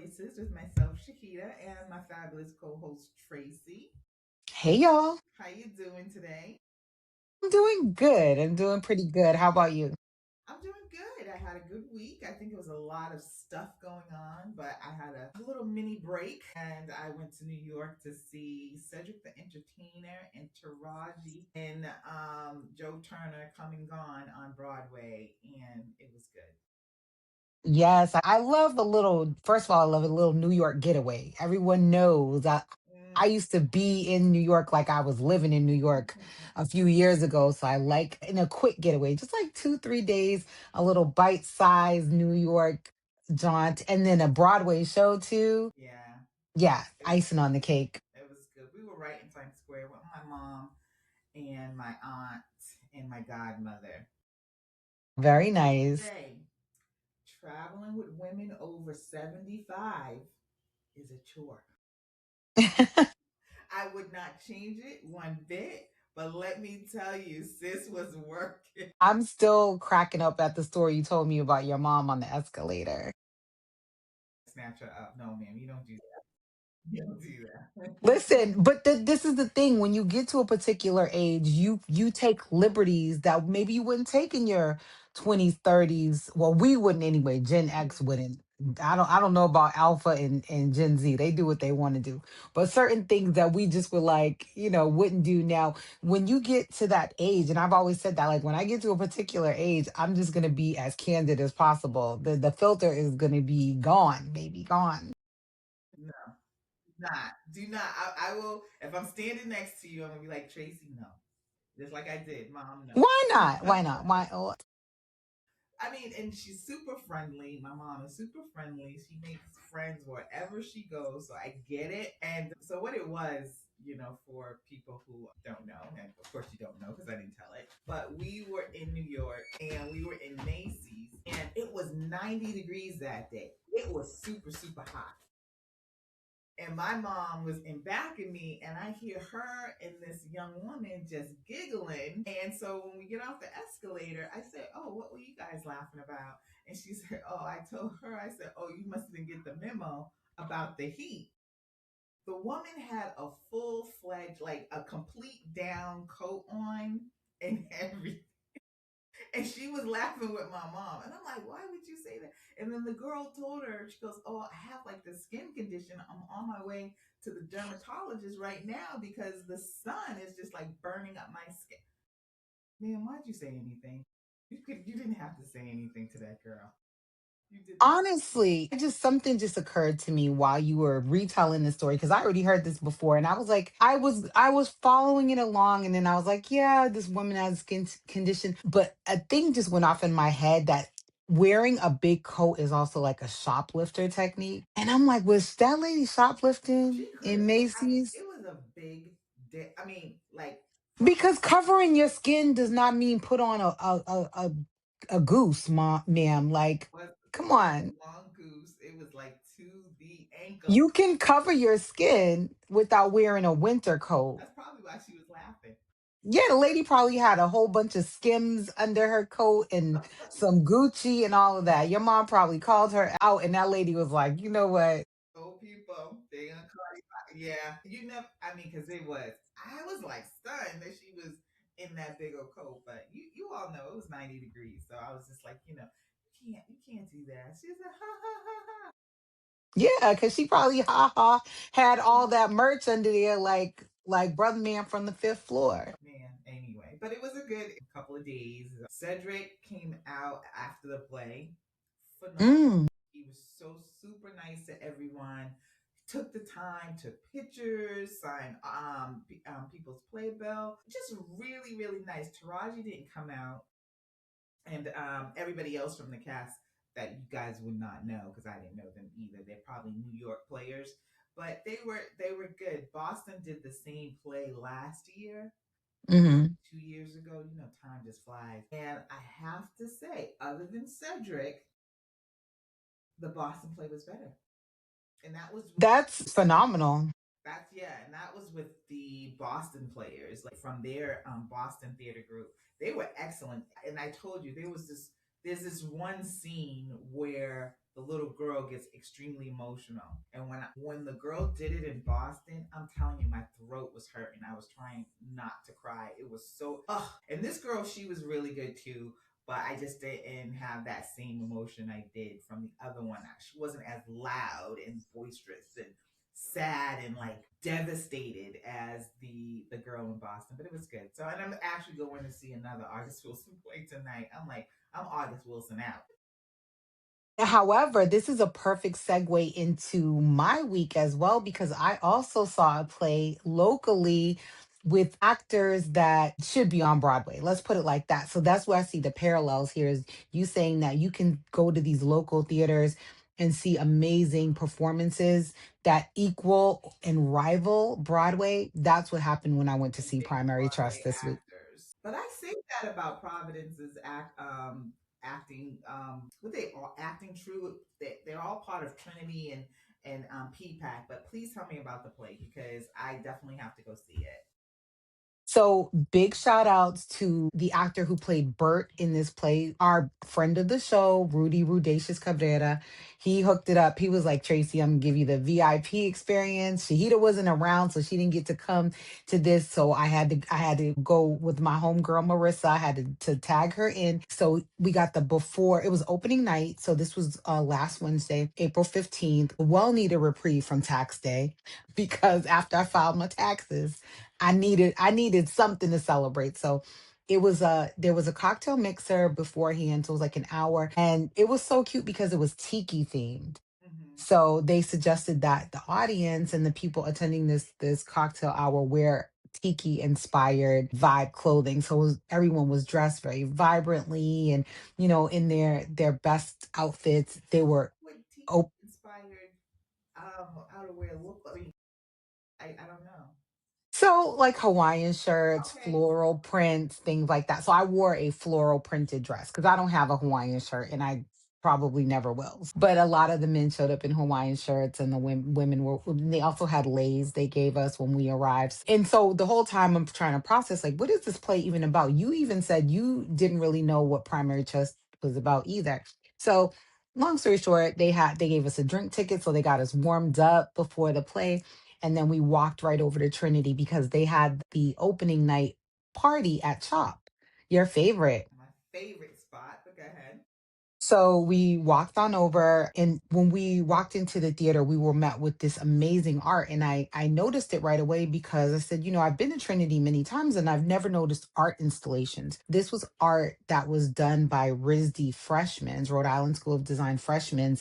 Voices with myself, Shahidah, and my fabulous co-host Tracey. Hey y'all. How you doing today? I'm doing good. I'm doing pretty good. How about you? I'm doing good. I had a good week. I think it was a lot of stuff going on, but I had a little mini break and I went to New York to see Cedric the Entertainer and Taraji and Joe Turner Come and Gone on Broadway, and it was good. Yes, I love a little, first of all, I love a little New York getaway. Everyone knows I used to be in New York like I was living in New York a few years ago. So I like in a quick getaway, just like 2, 3 days, a little bite-sized New York jaunt, and then a Broadway show too. Yeah, Yeah, it was icing on the cake. it was good. We were right in Times Square with my mom and my aunt and my godmother. Very nice. Say, traveling with women over 75 is a chore. I would not change it one bit, but let me tell you, sis was working. I'm still cracking up at the story you told me about your mom on the escalator. Snatch her up. No, ma'am, you don't do that. You don't do that. Listen, but this is the thing. When you get to a particular age, you take liberties that maybe you wouldn't take in your 20s, 30s. Well, we wouldn't anyway. Gen X wouldn't. I don't know about Alpha and Gen Z. They do what they want to do. But certain things that we just were like, wouldn't do now. When you get to that age, and I've always said that, like when I get to a particular age, I'm just gonna be as candid as possible. The filter is gonna be gone, maybe gone. No, not. Do not. I will, if I'm standing next to you, I'm going to be like, Tracy, no. Just like I did. Mom, Why not? no. Why not? Why? Oh, I mean, and she's super friendly. My mom is super friendly. She makes friends wherever she goes, so I get it. And so, what it was, for people who don't know, and of course you don't know because I didn't tell it, but we were in New York and we were in Macy's, and it was 90 degrees that day. It was super, super hot, and my mom was in back of me, and I hear her and this young woman just giggling. And so when we get off the escalator, I said, "Oh, what were you guys laughing about?" And she said, "Oh, I told her, I said, oh, you must didn't get the memo about the heat." The woman had a full-fledged, like a complete down coat on and everything, and she was laughing with my mom. And I'm like, why would you say that? And then the girl told her, she goes, "Oh, I have like this skin condition. I'm on my way to the dermatologist right now because the sun is just like burning up my skin." Man, why'd you say anything? You didn't have to say anything to that girl. You did not. honestly, just something just occurred to me while you were retelling the story because I already heard this before, and I was like, I was following it along, and then I was like, yeah, this woman has condition, but a thing just went off in my head that wearing a big coat is also like a shoplifter technique, and I'm like, was that lady shoplifting She could in have. Macy's? It was a big. I mean, like from Because covering your skin does not mean put on a goose, ma'am. Like, was come on. long goose. It was like to the ankle. You can cover your skin without wearing a winter coat. That's probably why she was laughing. Yeah, the lady probably had a whole bunch of Skims under her coat and some Gucci and all of that. Your mom probably called her out, and that lady was like, you know what? Old people, they gonna call you. Yeah, you never. I mean, because it was. I was like stunned that she was in that big old coat, but you all know it was 90 degrees, so I was just like, you can't do that. She was like, ha ha ha ha. Yeah, because she probably had all that merch under there, like brother man from the fifth floor. Man, anyway, but it was a good couple of days. Cedric came out after the play, phenomenal. Mm. He was so super nice to everyone. Took the time, took pictures, signed people's playbill. Just really, really nice. Taraji didn't come out, and everybody else from the cast that you guys would not know because I didn't know them either. They're probably New York players, but they were good. Boston did the same play last year, Hmm. 2 years ago. Time just flies. And I have to say, other than Cedric, the Boston play was better. And that was That's phenomenal. that's yeah, and that was with the Boston players, like from their Boston theater group. They were excellent. And I told you there's this one scene where the little girl gets extremely emotional. And when the girl did it in Boston, I'm telling you, my throat was hurting. I was trying not to cry. It was so ugh. And this girl, she was really good too. But I just didn't have that same emotion I did from the other one. She wasn't as loud and boisterous and sad and like devastated as the girl in Boston, but it was good. So, and I'm actually going to see another August Wilson play tonight. I'm like, I'm August Wilson out. However, this is a perfect segue into my week as well because I also saw a play locally with actors that should be on Broadway. Let's put it like that. So that's where I see the parallels here is you saying that you can go to these local theaters and see amazing performances that equal and rival Broadway. That's what happened when I went to And see big Primary Trust Broadway this week. actors. But I say that about Providence's acting. What they all acting true. They're all part of Trinity and PPAC. But please tell me about the play because I definitely have to go see it. So big shout outs to the actor who played Bert in this play, our friend of the show, Rudy Rudacious Cabrera. He hooked it up. He was like, Tracy, I'm gonna give you the VIP experience. Shahida wasn't around, so she didn't get to come to this. So I had to go with my homegirl Marissa. I had to tag her in. So we got the before it was opening night. So this was last Wednesday, April 15th. Well needed reprieve from tax day because after I filed my taxes. I needed something to celebrate. So it was there was a cocktail mixer beforehand. So it was like an hour. And it was so cute because it was tiki themed. Mm-hmm. So they suggested that the audience and the people attending this cocktail hour wear tiki inspired vibe clothing. So everyone was dressed very vibrantly and in their best outfits. They were Would T op- inspired outerwear look? I mean, I don't know. So, like Hawaiian shirts, Okay. floral prints, things like that. So, I wore a floral printed dress because I don't have a Hawaiian shirt and I probably never will. But a lot of the men showed up in Hawaiian shirts and the women were, they also had leis they gave us when we arrived. And so, the whole time I'm trying to process, like, what is this play even about? You even said you didn't really know what Primary Trust was about either. So, long story short, they gave us a drink ticket. So, they got us warmed up before the play and then we walked right over to Trinity because they had the opening night party at Chop, your favorite. My favorite spot. But go ahead. So we walked on over, and when we walked into the theater, we were met with this amazing art. And I noticed it right away because I said, I've been to Trinity many times and I've never noticed art installations. This was art that was done by RISD freshmen, Rhode Island School of Design freshmen,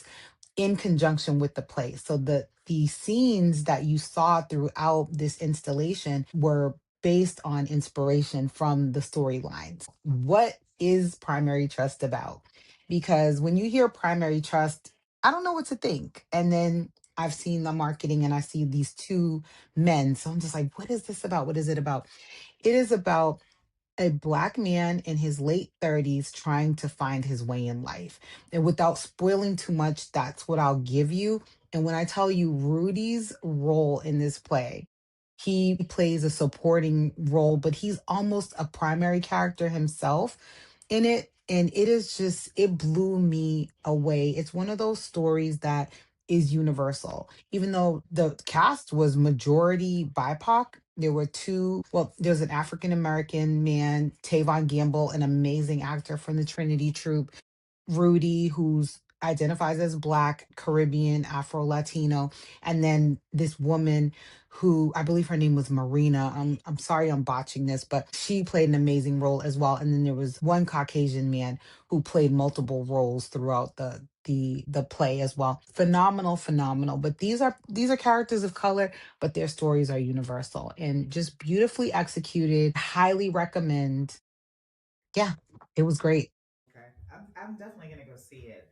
in conjunction with the play. So the scenes that you saw throughout this installation were based on inspiration from the storylines. What is Primary Trust about? Because when you hear Primary Trust, I don't know what to think. And then I've seen the marketing and I see these two men. So I'm just like, what is this about? What is it about? It is about a black man in his late 30s trying to find his way in life. And without spoiling too much, that's what I'll give you. And when I tell you Rudy's role in this play, he plays a supporting role, but he's almost a primary character himself in it. And it is just, it blew me away. It's one of those stories that is universal. Even though the cast was majority BIPOC, there were two, well, there's an African American man, Tavon Gamble, an amazing actor from the Trinity Troupe, Rudy, who's identifies as Black, Caribbean, Afro Latino, and then this woman who I believe her name was Marina. I'm sorry I'm botching this, but she played an amazing role as well. And then there was one Caucasian man who played multiple roles throughout the play as well. Phenomenal, phenomenal. But these are characters of color, but their stories are universal and just beautifully executed. Highly recommend. Yeah, it was great. Okay. I'm definitely gonna go see it.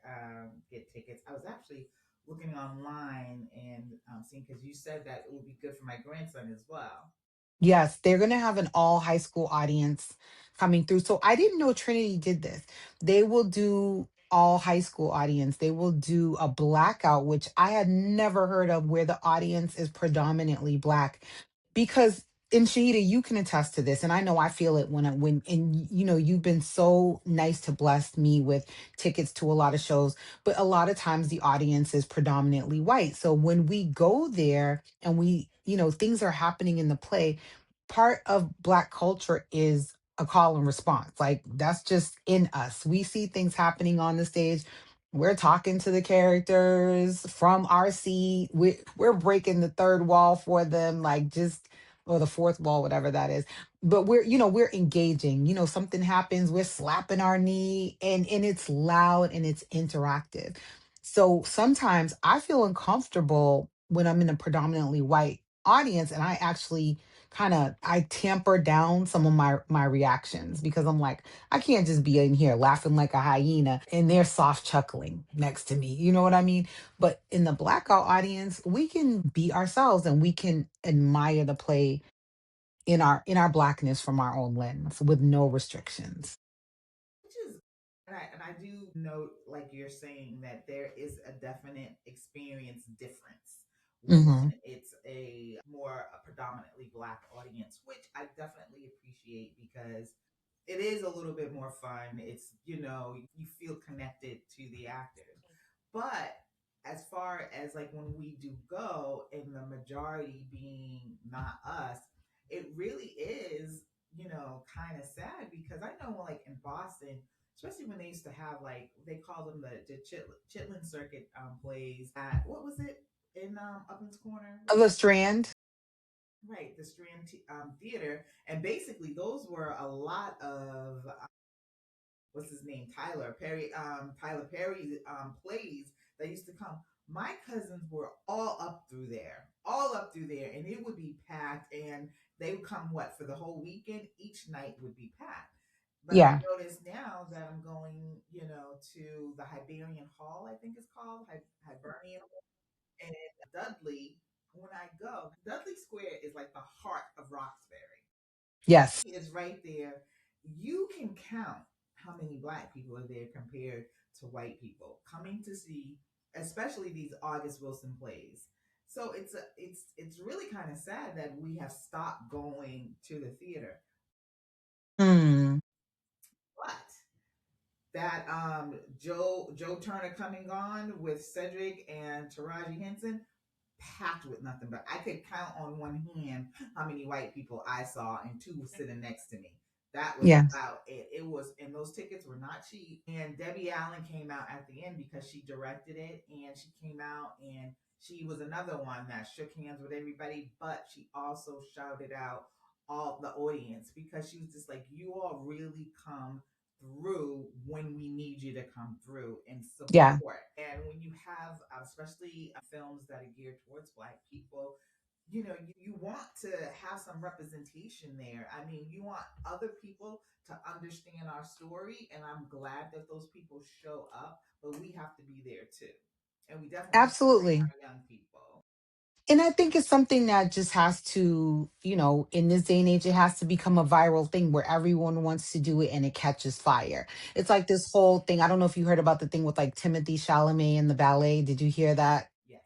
Get tickets. I was actually looking online and seeing because you said that it would be good for my grandson as well. Yes, they're going to have an all high school audience coming through. So I didn't know Trinity did this. They will do all high school audience. They will do a blackout, which I had never heard of, where the audience is predominantly Black. Because And Shahida, you can attest to this, and I know I feel it when and you've been so nice to bless me with tickets to a lot of shows, but a lot of times the audience is predominantly white. So when we go there and things are happening in the play, part of Black culture is a call and response. Like that's just in us. We see things happening on the stage. We're talking to the characters from our seat. We're breaking the third wall for them, like just or the fourth wall, whatever that is. But we're engaging. Something happens, we're slapping our knee, and it's loud and it's interactive. So sometimes I feel uncomfortable when I'm in a predominantly white audience, and I actually I tamper down some of my reactions because I'm like, I can't just be in here laughing like a hyena and they're soft chuckling next to me. You know what I mean? But in the blackout audience, we can be ourselves and we can admire the play in our blackness from our own lens with no restrictions. Which is, and I do note, like you're saying, that there is a definite experience difference when Hmm. it's a more a predominantly Black audience, which I definitely appreciate because it is a little bit more fun. It's, you feel connected to the actors. But as far as like when we do go and the majority being not us, it really is, kind of sad because I know like in Boston, especially when they used to have like they call them the Chitlin Circuit plays at what was it in Uplands Corner? What The was it? Strand. Right, the Strand Theater, and basically those were a lot of what's his name, Tyler Perry plays that used to come. My cousins were all up through there, and it would be packed, and they would come what for the whole weekend. Each night would be packed. But I Yeah. notice now that I'm going, to the Hibernian Hall, I think it's called Hibernian, and Dudley. When I go, Dudley Square is like the heart of Roxbury Yes. is right there. You can count how many Black people are there compared to white people coming to see, especially these August Wilson plays. So it's really kind of sad that we have stopped going to the theater. Hmm. But that Joe Turner coming on with Cedric and Taraji Henson, packed with nothing but I could count on one hand how many white people I saw and two were sitting next to me. That was Yeah. about it. It was, and those tickets were not cheap. And Debbie Allen came out at the end because she directed it, and she came out and she was another one that shook hands with everybody, but she also shouted out all the audience because she was just like, "You all really come through when we need you to come through and Yeah. support." And when you have, especially films that are geared towards Black people, you want to have some representation there. I mean, you want other people to understand our story, and I'm glad that those people show up, but we have to be there too. And we definitely have to train Absolutely. our young people. And I think it's something that just has to, in this day and age, it has to become a viral thing where everyone wants to do it and it catches fire. It's like this whole thing. I don't know if you heard about the thing with like Timothy Chalamet and the ballet. Did you hear that? Yes.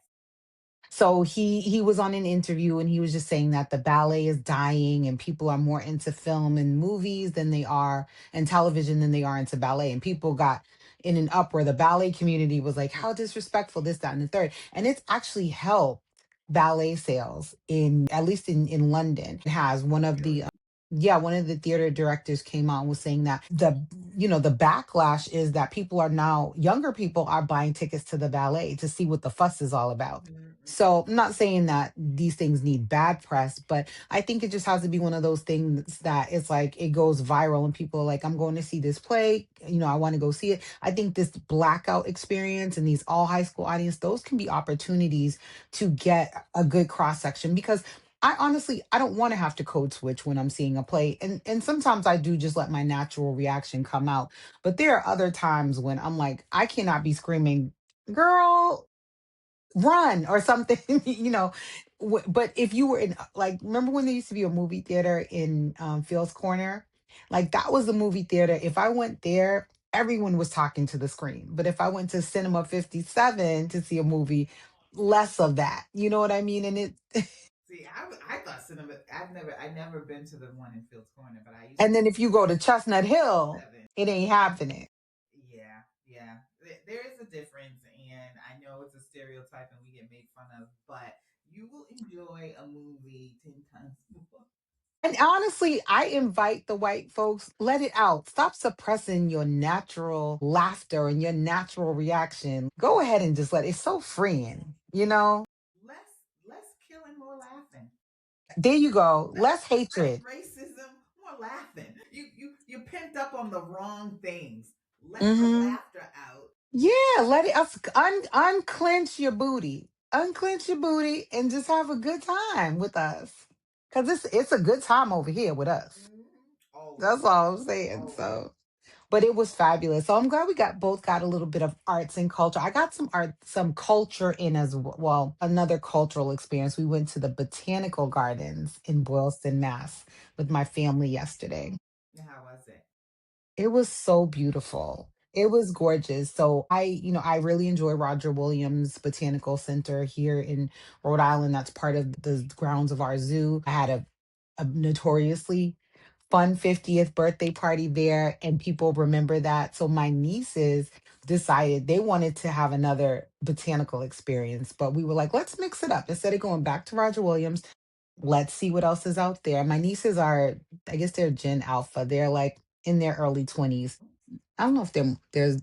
So he was on an interview and he was just saying that the ballet is dying and people are more into film and movies than they are and television than they are into ballet. And people got in an uproar. The ballet community was like, how disrespectful, this, that, and the third. And it's actually helped ballet sales in at least in London. It has one of the Really? yeah, one of the theater directors came out and was saying that the backlash is that people are now younger people are buying tickets to the ballet to see what the fuss is all about. Mm-hmm. So I'm not saying that these things need bad press, but I think it just has to be one of those things that it's like it goes viral and people are like, I'm going to see this play. I want to go see it. I think this blackout experience and these all high school audience, those can be opportunities to get a good cross section because I honestly I don't want to have to code switch when I'm seeing a play. And sometimes I do just let my natural reaction come out. But there are other times when I'm like, I cannot be screaming, girl, run or something, But if you were in, like, remember when there used to be a movie theater in Phil's Corner? Like, that was the movie theater. If I went there, everyone was talking to the screen. But if I went to Cinema 57 to see a movie, less of that. You know what I mean? And it, See, I thought cinema. I never been to the one in Fields Corner, but I used And to then if you go to Chestnut Hill, seven. it ain't happening. Yeah, yeah. There is a difference, and I know it's a stereotype, and we get made fun of, but you will enjoy a movie 10 times more. And honestly, I invite the white folks, let it out. Stop suppressing your natural laughter and your natural reaction. Go ahead and just let it. It's so freeing, you know? Less killing, more laughing. There you go. Less Less hatred. racism, more laughing. You pent up on the wrong things. Let the Hmm. laughter out. Yeah, let it unclench your booty. Unclench your booty and just have a good time with us. Cause it's a good time over here with us. Mhm. Always, That's all I'm saying. always. So but it was fabulous. So I'm glad we got a little bit of arts and culture. I got some culture in as well. Another cultural experience. We went to the botanical gardens in Boylston, Mass, with my family yesterday. How was it? It was so beautiful. It was gorgeous. So I really enjoy Roger Williams Botanical Center here in Rhode Island. That's part of the grounds of our zoo. I had a notoriously fun 50th birthday party there, and people remember that. So my nieces decided they wanted to have another botanical experience, but we were like, let's mix it up. Instead of going back to Roger Williams, let's see what else is out there. My nieces are, I guess they're Gen Alpha. They're like in their early 20s. I don't know if they're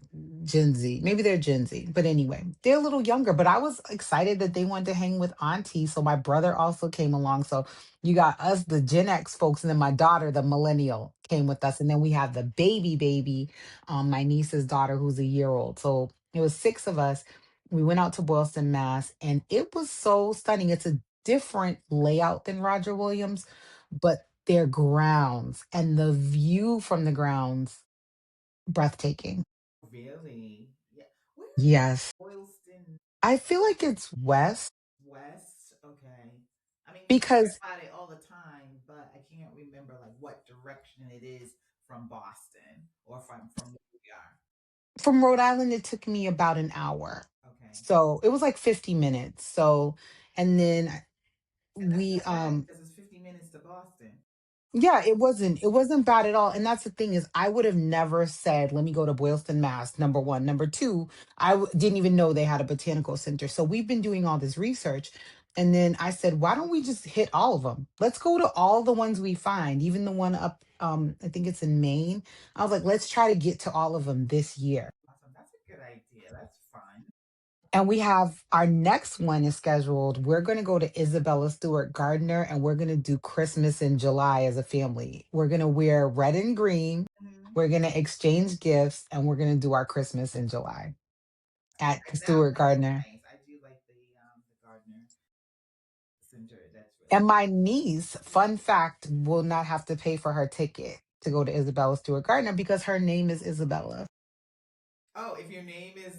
Gen Z. Maybe they're Gen Z. But anyway, they're a little younger. But I was excited that they wanted to hang with Auntie. So my brother also came along. So you got us, the Gen X folks, and then my daughter, the millennial, came with us. And then we have the baby, my niece's daughter, who's a year old. So it was six of us. We went out to Boylston, Mass, and it was so stunning. It's a different layout than Roger Williams, but their grounds and the view from the grounds breathtaking. Really? Yeah. Where is Yes. Boylston I feel like it's west West? Okay. I mean, you hear because about it all the time, but I can't remember like what direction it is from Boston or from where we are. from Rhode Island, it took me about an hour. Okay. So it was like 50 minutes. So, and then And that's we, not bad because it's 50 minutes to Boston. yeah, it wasn't bad at all. And that's the thing is I would have never said, let me go to Boylston, Mass, number one. Number two, didn't even know they had a botanical center. So we've been doing all this research. And then I said, why don't we just hit all of them? Let's go to all the ones we find, even the one up, I think it's in Maine. I was like, let's try to get to all of them this year. Awesome. That's a good idea. That's fun. And we have our next one is scheduled. We're going to go to Isabella Stewart Gardner and we're going to do Christmas in July as a family. We're going to wear red and green. Mhm. We're going to exchange gifts and we're going to do our Christmas in July at the That Stewart that is Gardner. nice. I do like the Gardner Center. That's really And my niece, fun fact, will not have to pay for her ticket to go to Isabella Stewart Gardner because her name is Isabella. oh, if your name is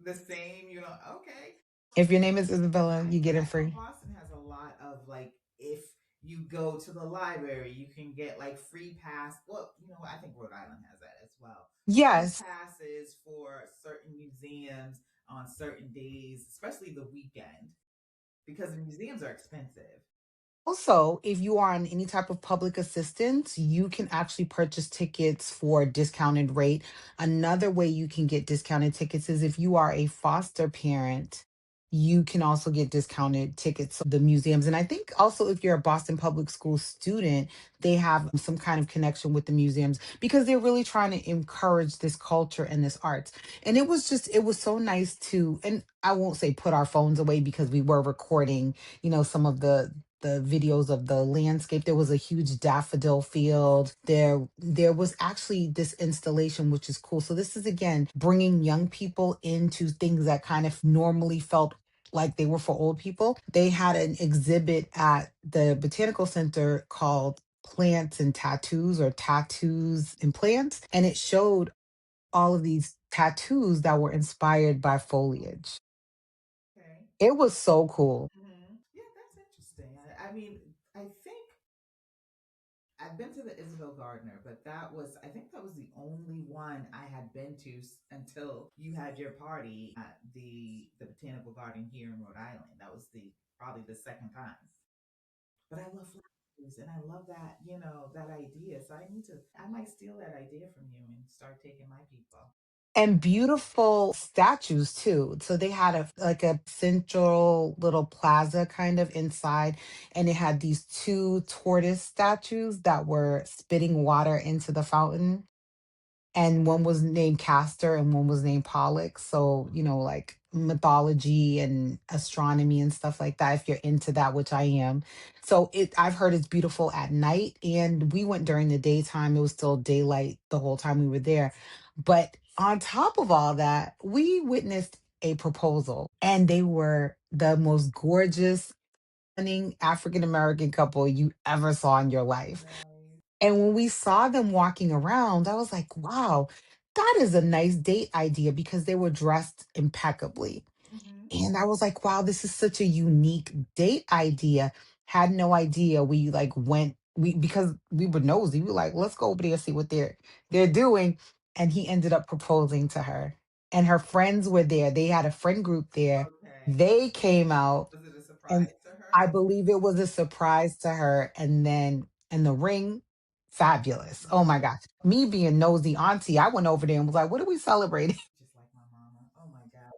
the same, you know, okay. If your name is Isabella, you get Yeah, it I know free. Boston has a lot of like if you go to the library, you can get like free pass. Well, I think Rhode Island has that as well. Free Yes. passes for certain museums on certain days, especially the weekend, because the museums are expensive. Also, if you are on any type of public assistance, you can actually purchase tickets for a discounted rate. Another way you can get discounted tickets is if you are a foster parent, you can also get discounted tickets to the museums. And I think also if you're a Boston Public School student, they have some kind of connection with the museums because they're really trying to encourage this culture and this arts. And it was so nice to, and I won't say put our phones away because we were recording, some of the videos of the landscape. There was a huge daffodil field. There was actually this installation, which is cool. So this is again bringing young people into things that kind of normally felt like they were for old people. They had an exhibit at the Botanical Center called Plants and Tattoos or Tattoos and Plants. And it showed all of these tattoos that were inspired by foliage. Okay. It was so cool. Yeah, that's interesting. I mean, I think I've been to the Isabel Gardner, but I think that was the only one I had been to until you had your party at the Botanical Garden here in Rhode Island. That was probably the second time. but I love flowers and I love that, that idea. So I might steal that idea from you and start taking my people. And beautiful statues too. So they had a like a central little plaza kind of inside, and it had these two tortoise statues that were spitting water into the fountain, and one was named Castor and one was named Pollux. So, like mythology and astronomy and stuff like that, if you're into that, which I am. So I've heard it's beautiful at night. And we went during the daytime. It was still daylight the whole time we were there. But on top of all that, we witnessed a proposal, and they were the most gorgeous, stunning African American couple you ever saw in your life. Nice. And when we saw them walking around, I was like, wow, that is a nice date idea because they were dressed impeccably. Mm-hmm. And I was like, wow, this is such a unique date idea. Had no idea. We like went we because we were nosy. We were like, let's go over there and see what they're doing. And he ended up proposing to her. And her friends were there. They had a friend group there. Okay. They came out, Was it a and surprise to I her? believe it was a surprise to her. And then in the ring, fabulous. Oh my Nice. gosh. Me being nosy auntie, I went over there and was like, what are we celebrating? Just like my mama. Oh my God.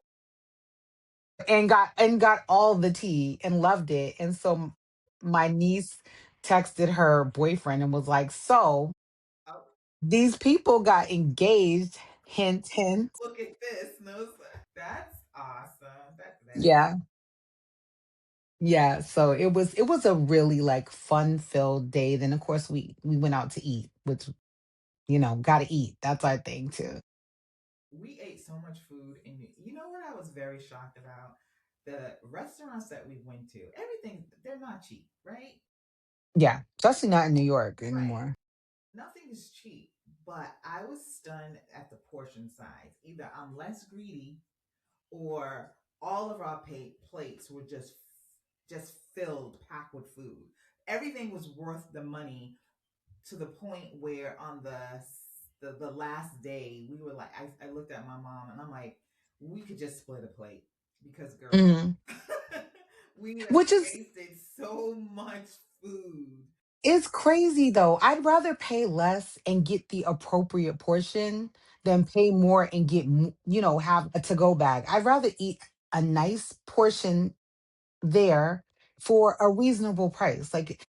And got all the tea and loved it. And so my niece texted her boyfriend and was like, so Oh, these people got engaged. Hint, hint. look at this. No, that's awesome. That is. Yeah. Yeah. So it was a really like fun filled day. Then of course we went out to eat, which gotta eat. That's our thing too. We ate so much food, and you know what I was very shocked about? The restaurants that we went to, everything, they're not cheap, right? Yeah. Especially not in New York Right. anymore. Nothing is cheap, but I was stunned at the portion size. Either I'm less greedy or all of our plates were just filled, packed with food. Everything was worth the money to the point where on the last day we were like, I looked at my mom and I'm like, we could just split a plate because girl, Mhm. we have Which is wasted so much food. It's crazy though. I'd rather pay less and get the appropriate portion than pay more and have a to go bag. I'd rather eat a nice portion there for a reasonable price. Like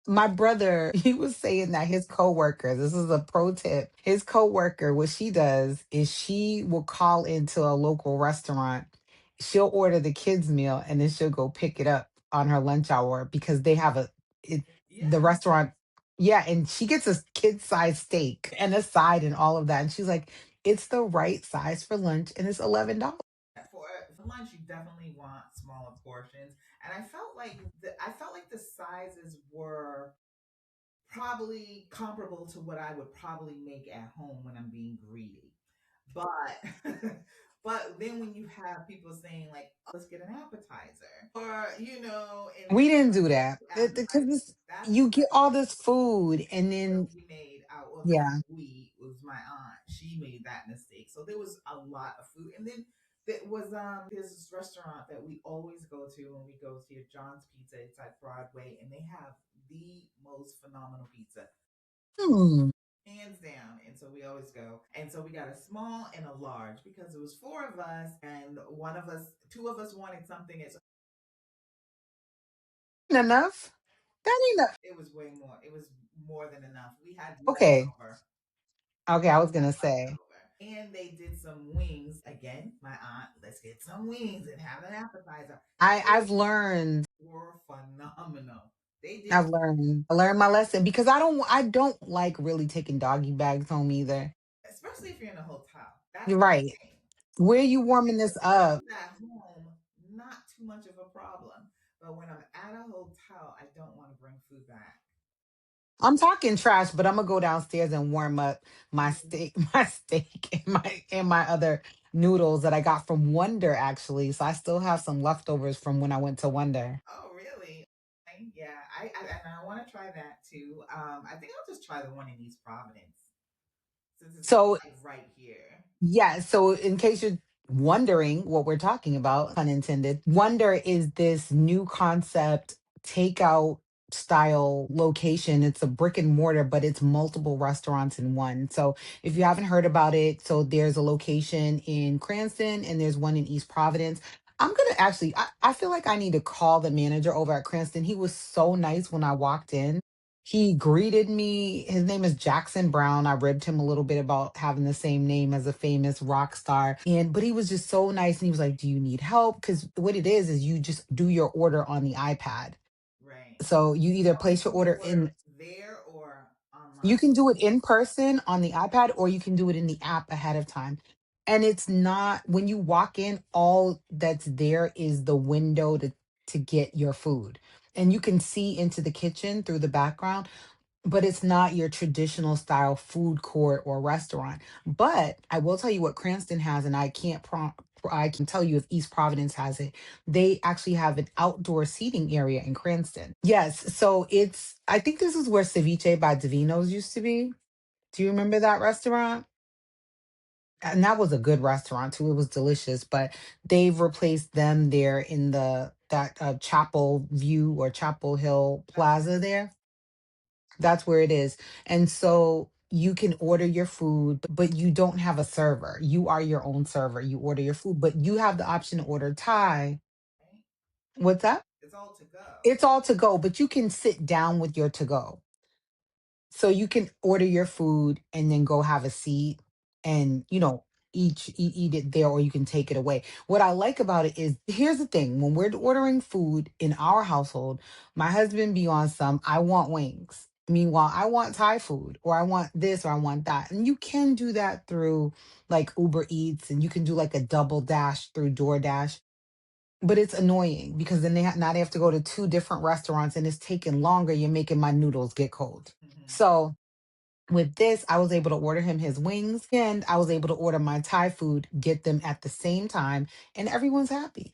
my brother, he was saying that his coworker, this is a pro tip, his coworker, what she does is she will call into a local restaurant. She'll order the kids' meal and then she'll go pick it up on her lunch hour because they have the Yeah, restaurant. Yeah, and she gets a kid size steak and a side and all of that. And she's like, it's the right size for lunch and it's $11. for lunch you definitely want smaller portions, and I felt like the sizes were probably comparable to what I would probably make at home when I'm being greedy. But but then when you have people saying like, "Oh, let's get an appetizer," or and We didn't do get that two because appetizers, that's you when get all this food and then, we made out. Well, not yeah. we, it was my aunt. She made that mistake. So there was a lot of food, and then there's this restaurant that we always go to when we go to John's Pizza. It's at Broadway, and they have the most phenomenal pizza, Hmm. hands down. And so we always go. And so we got a small and a large because it was four of us, and two of us wanted something. Enough. That ain't enough. It was way more. It was more than enough. We had Okay. leftover. Okay, I was gonna say. And they did some wings. Again, my aunt, let's get some wings and have an appetizer. I They I've learned. were phenomenal. They did, I learned my lesson because I don't like really taking doggy bags home either. especially if you're in a hotel. That's You're the right. thing. Where you warming this up? At home, not too much of a problem. But when I'm at a hotel, I don't want to bring food back. I'm talking trash, but I'm gonna go downstairs and warm up my Mhm. steak, my steak, and my other noodles that I got from Wonder actually. So I still have some leftovers from when I went to Wonder. Oh, really? Yeah, and I want to try that too. I think I'll just try the one in East Providence since it's So like right here. yeah, so in case you're wondering what we're talking about, pun intended, Wonder is this new concept takeout. style location. It's a brick and mortar, but it's multiple restaurants in one. So if you haven't heard about it, so there's a location in Cranston and there's one in East Providence. I'm gonna actually, I feel like I need to call the manager over at Cranston. He was so nice when I walked in. He greeted me. His name is Jackson Brown. I ribbed him a little bit about having the same name as a famous rock star. But he was just so nice. And he was like, "Do you need help?" Because what it is you just do your order on the iPad. Right. So you either Oh, place you your can order order in, there or you online. can do it in person on the iPad or you can do it in the app ahead of time. And it's not, when you walk in, all that's there is the window to get your food. And you can see into the kitchen through the background, but it's not your traditional style food court or restaurant. But I will tell you what Cranston has, and I can tell you if East Providence has it. They actually have an outdoor seating area in Cranston. Yes, so I think this is where Ceviche by Davino's used to be. Do you remember that restaurant? And that was a good restaurant too. It was delicious, but they've replaced them there in the that Chapel View or Chapel Hill Okay. Plaza there. That's where it is. And so you can order your food, but you don't have a server. You are your own server. You order your food, but you have the option to order Thai. Right. What's that? It's all to go. It's all to go, but you can sit down with your to go. So you can order your food and then go have a seat and, eat it there, or you can take it away. What I like about it is, here's the thing: when we're ordering food in our household, my husband be on some, I want wings. Meanwhile, I want Thai food, or I want this, or I want that. And you can do that through like Uber Eats, and you can do like a double dash through DoorDash. But it's annoying because then now they have to go to two different restaurants and it's taking longer. You're making my noodles get cold. So with this, I was able to order him his wings and I was able to order my Thai food, get them at the same time, and everyone's happy.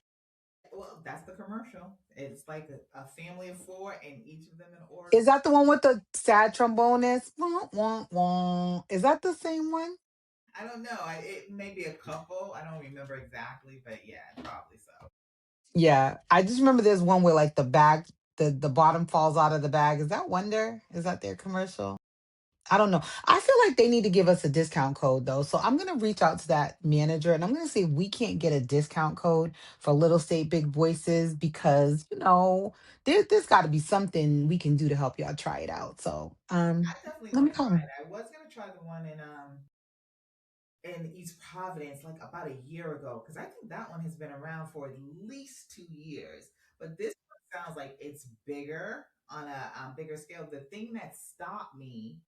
Well, that's the commercial. It's like a family of four, and each of them in order. Is that the one with the sad trombonist? Wah, wah, wah. Is that the same one? I don't know. It may be a couple. I don't remember exactly, but yeah, probably so. Yeah. I just remember there's one where like the bag, the bottom falls out of the bag. Is that Wonder? Is that their commercial? I don't know. I feel like they need to give us a discount code though. So I'm going to reach out to that manager and I'm going to see if we can't get a discount code for Little State Big Voices because, there's got to be something we can do to help y'all try it out. So, I definitely let want me to call try 'em. it. I was gonna try the one in East Providence like about a year ago because I think that one has been around for at least 2 years. But this one sounds like it's bigger on a bigger scale. The thing that stopped me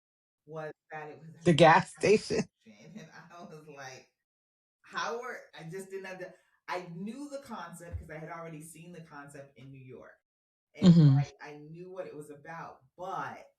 was that it was at The a gas gas station. station, and I was like, Howard, I just didn't have the. I knew the concept because I had already seen the concept in New York, and so Hmm. I knew what it was about, but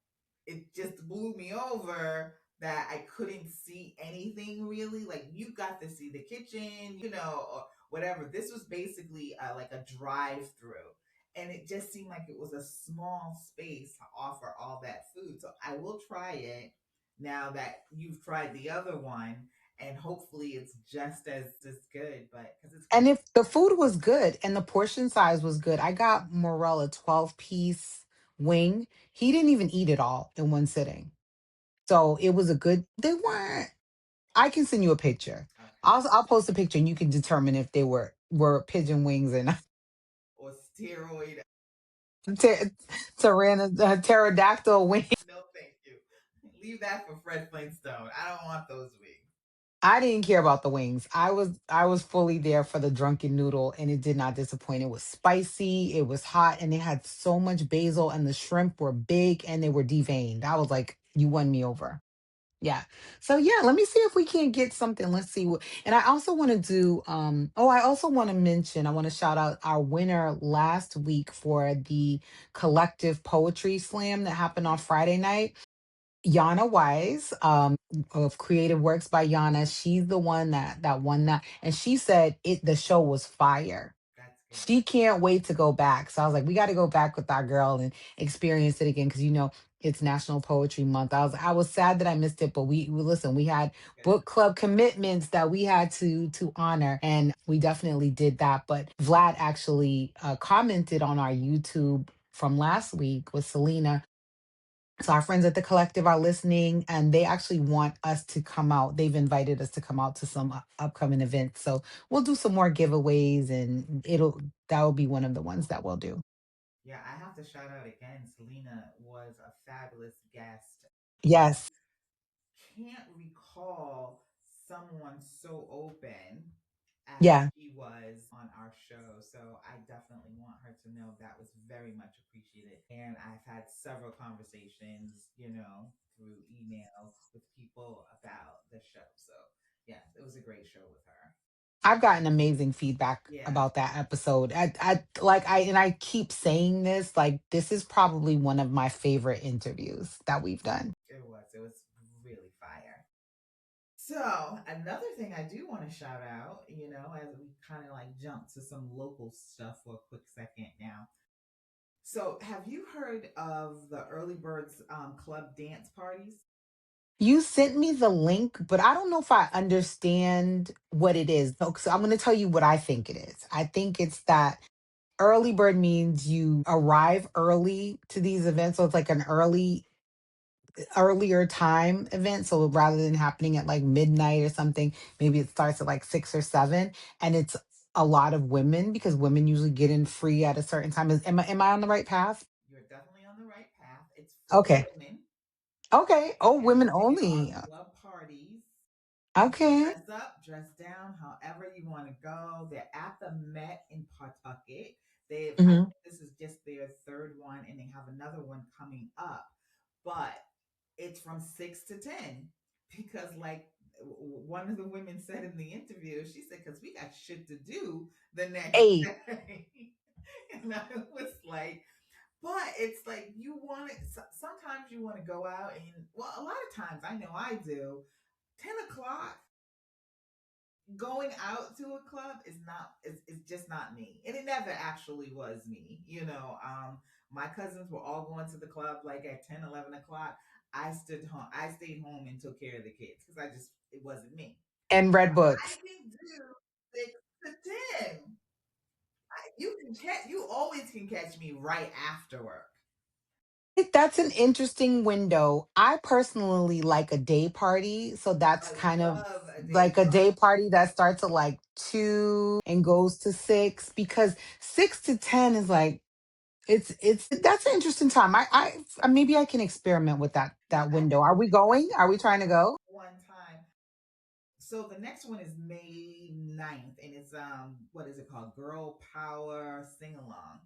it just blew me over that I couldn't see anything really. Like you got to see the kitchen, or whatever. This was basically like a drive-through, and it just seemed like it was a small space to offer all that food. So I will try it now that you've tried the other one, and hopefully it's just as good. But because it's And if the food was good and the portion size was good, I got Morel a 12-piece wing. He didn't even eat it all in one sitting. So it was a good, they weren't, I can send you a picture. okay, I'll post a picture and you can determine if they were pigeon wings and or steroid. pterodactyl wings. No, thank you. Leave that for Fred Flintstone. I don't want those wings. I didn't care about the wings. I was fully there for the drunken noodle and it did not disappoint. It was spicy, it was hot, and it had so much basil and the shrimp were big and they were deveined. I was like, you won me over. Yeah. So yeah, let me see if we can get something. Let's see what, and I also want to do I also want to mention, I want to shout out our winner last week for the collective poetry slam that happened on Friday night. Yana Wise, of Creative Works by Yana. She's the one that won that. And she said the show was fire. That's good. She can't wait to go back. So I was like, we got to go back with our girl and experience it again because it's National Poetry Month. I was sad that I missed it, but we listen. We had Good. book club commitments that we had to honor, and we definitely did that. But Vlad actually commented on our YouTube from last week with Selena. So our friends at the collective are listening and they actually want us to come out. They've invited us to come out to some upcoming events. So we'll do some more giveaways and that will be one of the ones that we'll do. Yeah, I have to shout out again. Selena was a fabulous guest. Yes. Can't recall someone so open as Yeah. she was on our show. So I definitely want her to know that was very much appreciated. And I've had several conversations, through email with people about the show. So yeah, it was a great show with her. I've gotten amazing feedback Yeah, about that episode. I keep saying this, like this is probably one of my favorite interviews that we've done. it was. It was really fire. So another thing I do want to shout out, as we kind of like jump to some local stuff for a quick second now. So have you heard of the Early Birds Club dance parties? You sent me the link, but I don't know if I understand what it is. So I'm going to tell you what I think it is. I think it's that early bird means you arrive early to these events. So it's like an earlier time event. So rather than happening at like midnight or something, maybe it starts at like 6 or 7. And it's a lot of women because women usually get in free at a certain time. Am I on the right path? You're definitely on the right path. It's for Okay. women, Okay. Oh, and women they are only. club parties. You Okay. dress up, dress down, however you want to go. They're at the Met in Pawtucket. I Hmm. think this is just their third one, and they have another one coming up. But it's from 6 to 10 because, like, one of the women said in the interview, she said, "Because we got shit to do the next 8. day." And I was like, but it's like you want it. Sometimes you want to go out and, well, a lot of times I know I do. 10 o'clock going out to a club is just not me, and it never actually was me. My cousins were all going to the club like at 10, 11 o'clock. I stayed home and took care of the kids because it wasn't me. And read I books. can do 6 to 10. You always can catch me right after work. That's an interesting window. I personally like a day party. So that's I kind of love a day like a day party. party that starts at like 2 and goes to 6 because 6 to 10 is like that's an interesting time. Maybe I can experiment with that I window. Are we going? Are we trying to go? one time. So the next one is May 9th, and it's what is it called? Girl Power Sing Along.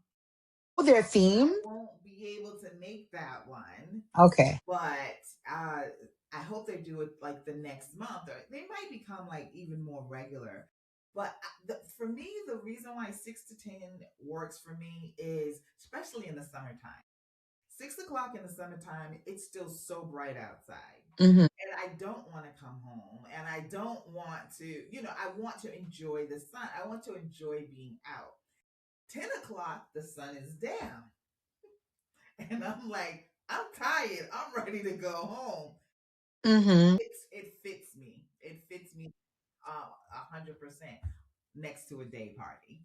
Oh, their theme? I won't be able to make that one, Okay. but uh I hope they do it like the next month, or they might become like even more regular. But for me, the reason why 6 to 10 works for me is especially in the summertime. 6 o'clock in the summertime, it's still so bright outside. Hmm. And I don't want to come home, and I don't want to, I want to enjoy the sun. I want to enjoy being out. 10 o'clock, the sun is down. And I'm like, I'm tired. I'm ready to go home. Hmm. It fits me. It fits me 100% next to a day party.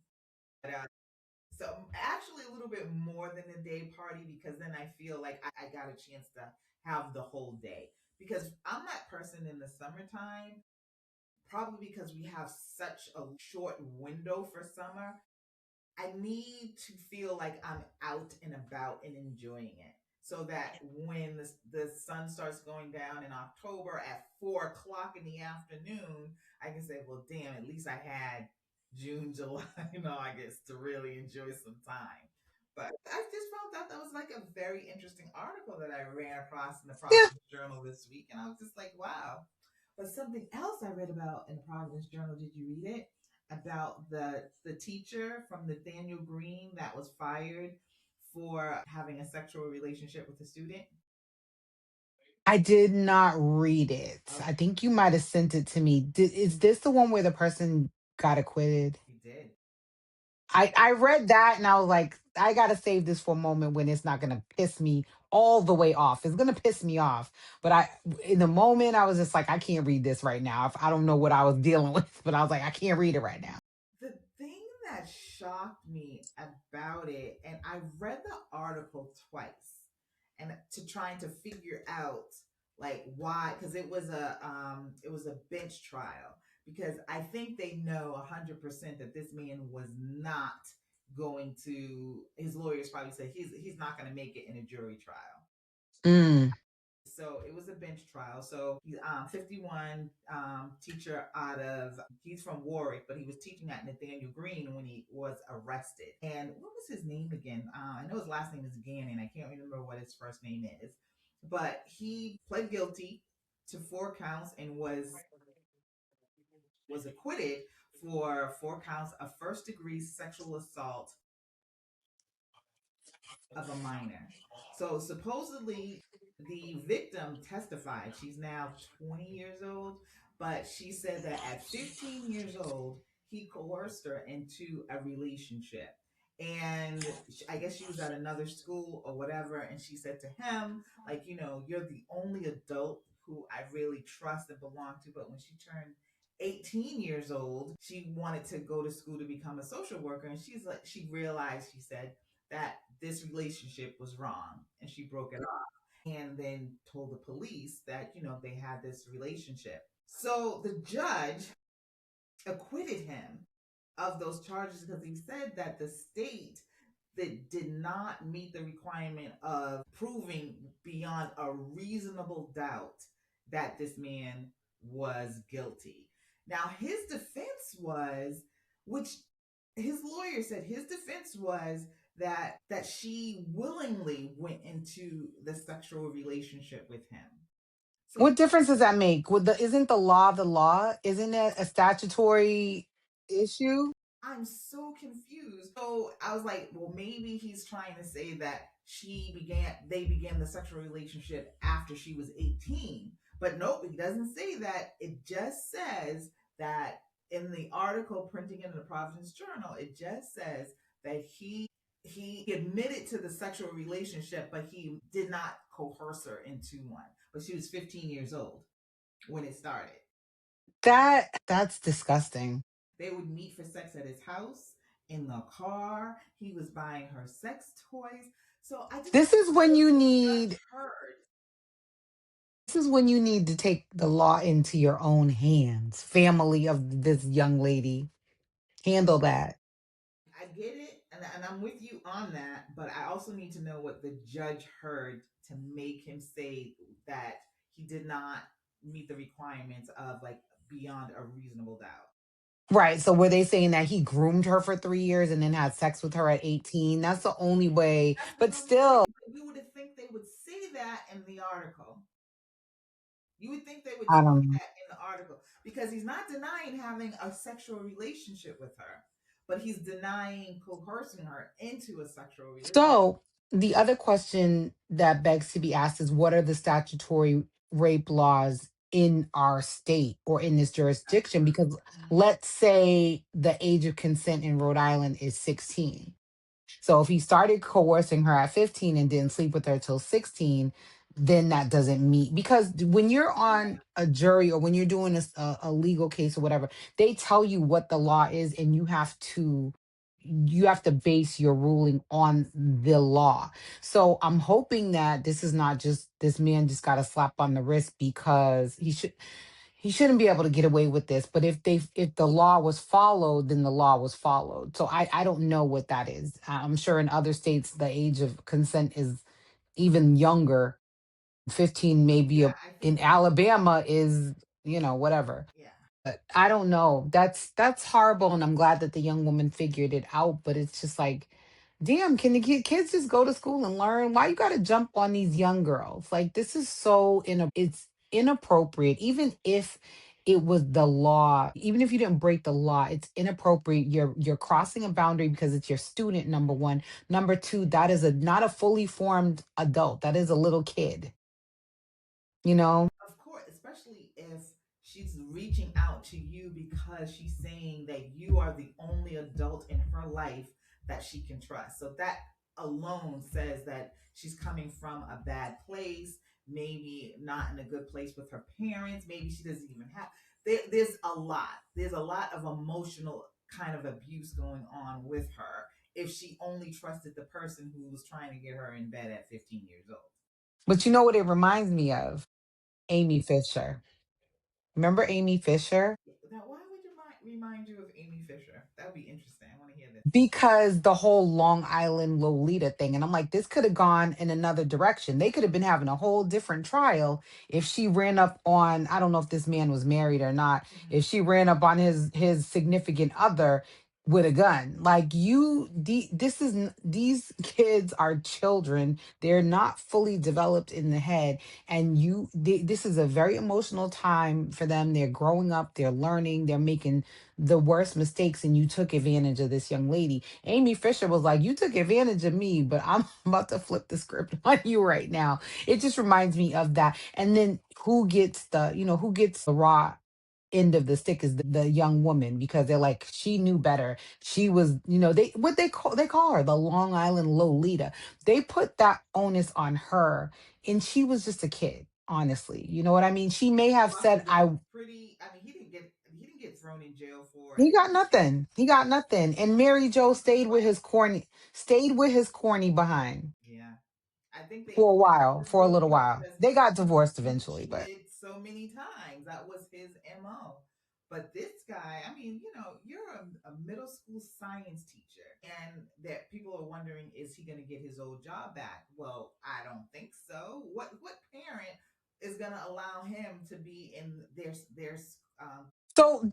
So actually a little bit more than a day party because then I feel like I got a chance to have the whole day. Because I'm that person in the summertime, probably because we have such a short window for summer. I need to feel like I'm out and about and enjoying it. So that when the sun starts going down in October at 4 o'clock in the afternoon, I can say, well, damn, at least I had June, July, August to really enjoy some time. But I just found out that was like a very interesting article that I ran across in the Yeah. Providence Journal this week. And I was just like, wow. But something else I read about in the Providence Journal, did you read it? About the teacher from Nathaniel Green that was fired for having a sexual relationship with a student. I did not read it. I Okay, think you might have sent it to me. Is this the one where the person got acquitted? he did. I read that and I was like, I gotta save this for a moment when it's not gonna piss me all the way off. It's gonna piss me off, but in the moment, I was just like, I can't read this right now. If I don't know what I was dealing with, but I was like, I can't read it right now. The thing that shocked me about it, and I read the article twice, and to trying to figure out like why, because it was a bench trial, because I think they know 100% that this man was not going to. His lawyers probably said he's not going to make it in a jury trial. Mm. So it was a bench trial. So he's 51, teacher out of, he's from Warwick, but he was teaching at Nathaniel Green when he was arrested. And what was his name again? I know his last name is Gannon. I can't remember what his first name is. But he pled guilty to 4 counts and was acquitted for 4 counts of first degree sexual assault of a minor. So supposedly the victim testified. She's now 20 years old, but she said that at 15 years old, he coerced her into a relationship. And I guess she was at another school or whatever. And she said to him, like, you're the only adult who I really trust and belong to. But when she turned 18 years old, she wanted to go to school to become a social worker. And she realized, she said, that this relationship was wrong and she broke it off and then told the police that they had this relationship. So the judge acquitted him of those charges because he said that the state that did not meet the requirement of proving beyond a reasonable doubt that this man was guilty. Now his defense was, which his lawyer said his defense was that she willingly went into the sexual relationship with him. So What difference does that make? Isn't the law the law? Isn't it a statutory issue? I'm so confused. So I was like, well, maybe he's trying to say that they began the sexual relationship after she was 18. But nope, it doesn't say that. It just says that in the article printing in the Providence Journal, it just says that he admitted to the sexual relationship, but he did not coerce her into one. But she was 15 years old when it started. That's disgusting. They would meet for sex at his house, in the car. He was buying her sex toys. So I just This don't is know when what you the judge need heard. this is when you need to take the law into your own hands. Family of this young lady, handle that. I get it, and I'm with you on that, but I also need to know what the judge heard to make him say that he did not meet the requirements of like beyond a reasonable doubt. Right. So were they saying that he groomed her for 3 years and then had sex with her at 18? That's the only way. That's the But only way. still, You would think they would say that in the article. You would think they would I say don't know. that in the article because he's not denying having a sexual relationship with her, but he's denying coercing her into a sexual relationship. So the other question that begs to be asked is what are the statutory rape laws in our state or in this jurisdiction? Because let's say the age of consent in Rhode Island is 16. So if he started coercing her at 15 and didn't sleep with her till 16, then that doesn't meet because when you're on a jury or when you're doing a legal case or whatever, they tell you what the law is and you have to base your ruling on the law. So I'm hoping that this is not just this man just got a slap on the wrist because he shouldn't be able to get away with this. But if the law was followed, then the law was followed. So I don't know what that is. I'm sure in other states the age of consent is even younger. 15 maybe Yeah, I think in Alabama is, whatever. yeah. But I don't know. That's horrible, and I'm glad that the young woman figured it out. But it's just like, damn, can the kids just go to school and learn? Why you got to jump on these young girls? Like this is it's inappropriate. Even if it was the law, even if you didn't break the law, it's inappropriate. You're crossing a boundary because it's your student. Number one, number two, that is a not a fully formed adult. That is a little kid. You know. Of course, especially if she's reaching out to you because she's saying that you are the only adult in her life that she can trust. So that alone says that she's coming from a bad place, maybe not in a good place with her parents, maybe she doesn't even have there's a lot. There's a lot of emotional kind of abuse going on with her if she only trusted the person who was trying to get her in bed at 15 years old. But you know what it reminds me of? Amy Fisher. Remember Amy Fisher? Now, why would you remind you of Amy Fisher? That would be interesting. I want to hear this. Because the whole Long Island Lolita thing. And I'm like, this could have gone in another direction. They could have been having a whole different trial if she ran up on, I don't know if this man was married or not, Mhm. if she ran up on his significant other with a gun. Like these kids are children. They're not fully developed in the head. And this is a very emotional time for them. They're growing up, they're learning, they're making the worst mistakes, and you took advantage of this young lady. Amy Fisher was like, you took advantage of me, but I'm about to flip the script on you right now. It just reminds me of that. And then who gets the raw end of the stick is the young woman, because they're like, she knew better. She was, they call her the Long Island Lolita. They put that onus on her, and she was just a kid. Honestly, you know what I mean? She may have said, Was I pretty. I mean, he didn't get thrown in jail for He got anything. nothing. He got nothing. And Mary Jo What? stayed with his corny behind Yeah. I think they for a ended while, the for a little movie while. because They got divorced he eventually, but cheated so many times. That was his MO. But this guy, I mean, you're a middle school science teacher, and that people are wondering, is he going to get his old job back? Well, I don't think so. What parent is going to allow him to be in their um,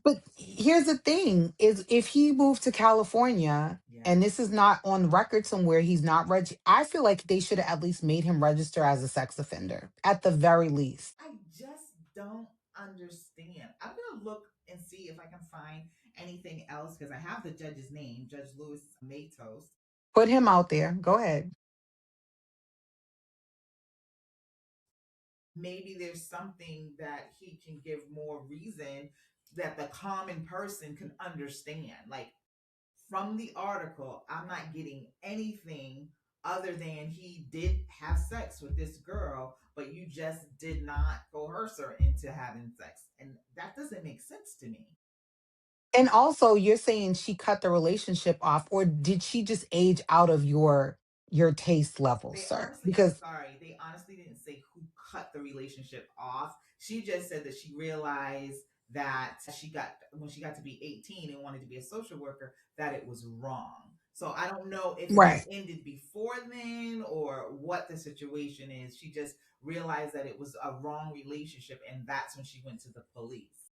but here's the thing is, if he moved to California, yeah. and this is not on record somewhere, he's not I feel like they should have at least made him register as a sex offender at the very least. I just don't understand. I'm gonna look and see if I can find anything else because I have the judge's name, Judge Louis Matos. Put him out there. Go ahead. Maybe there's something that he can give more reason that the common person can understand. Like from the article, I'm not getting anything other than he did have sex with this girl, but you just did not coerce her into having sex. And that doesn't make sense to me. And also, you're saying she cut the relationship off, or did she just age out of your taste level, They sir? honestly, I'm Because sorry, they honestly didn't say who cut the relationship off. She just said that she realized that when she got to be 18 and wanted to be a social worker, that it was wrong. So I don't know if it had right. ended before then or what the situation is. She just realized that it was a wrong relationship, and that's when she went to the police.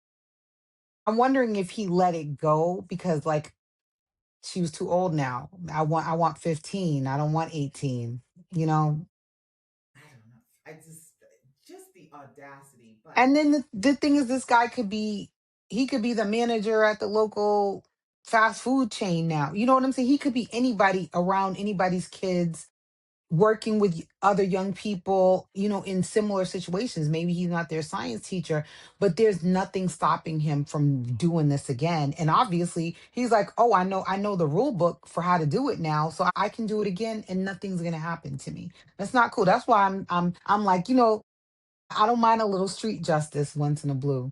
I'm wondering if he let it go because, like, she was too old now. I want 15. I don't want 18, you know? I don't know. I just the audacity, but And then the thing is, this guy he could be the manager at the local fast food chain now. You know what I'm saying? He could be anybody around anybody's kids, working with other young people, in similar situations. Maybe he's not their science teacher, but there's nothing stopping him from doing this again. And obviously, he's like, "Oh, I know the rule book for how to do it now, so I can do it again and nothing's going to happen to me." That's not cool. That's why I'm like, I don't mind a little street justice once in a blue.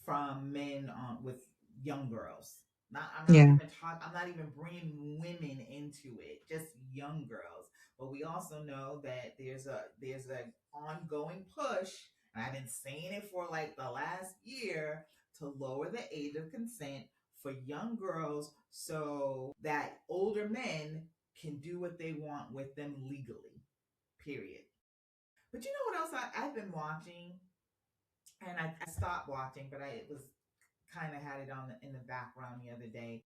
from men on with young girls. Not I'm not Yeah. even talking. I'm not even bringing women into it. Just young girls. But we also know that there's a ongoing push, and I've been saying it for like the last year to lower the age of consent for young girls so that older men can do what they want with them legally. Period. But you know what else I've been watching? And I stopped watching, but I was kind of had it on in the background the other day.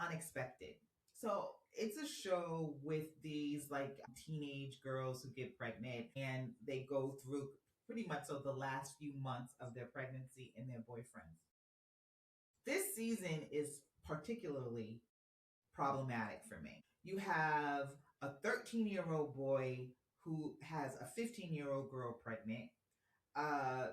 Unexpected. So it's a show with these like teenage girls who get pregnant and they go through pretty much so the last few months of their pregnancy and their boyfriends. This season is particularly problematic for me. You have a 13-year-old boy who has a 15-year-old girl pregnant. Uh,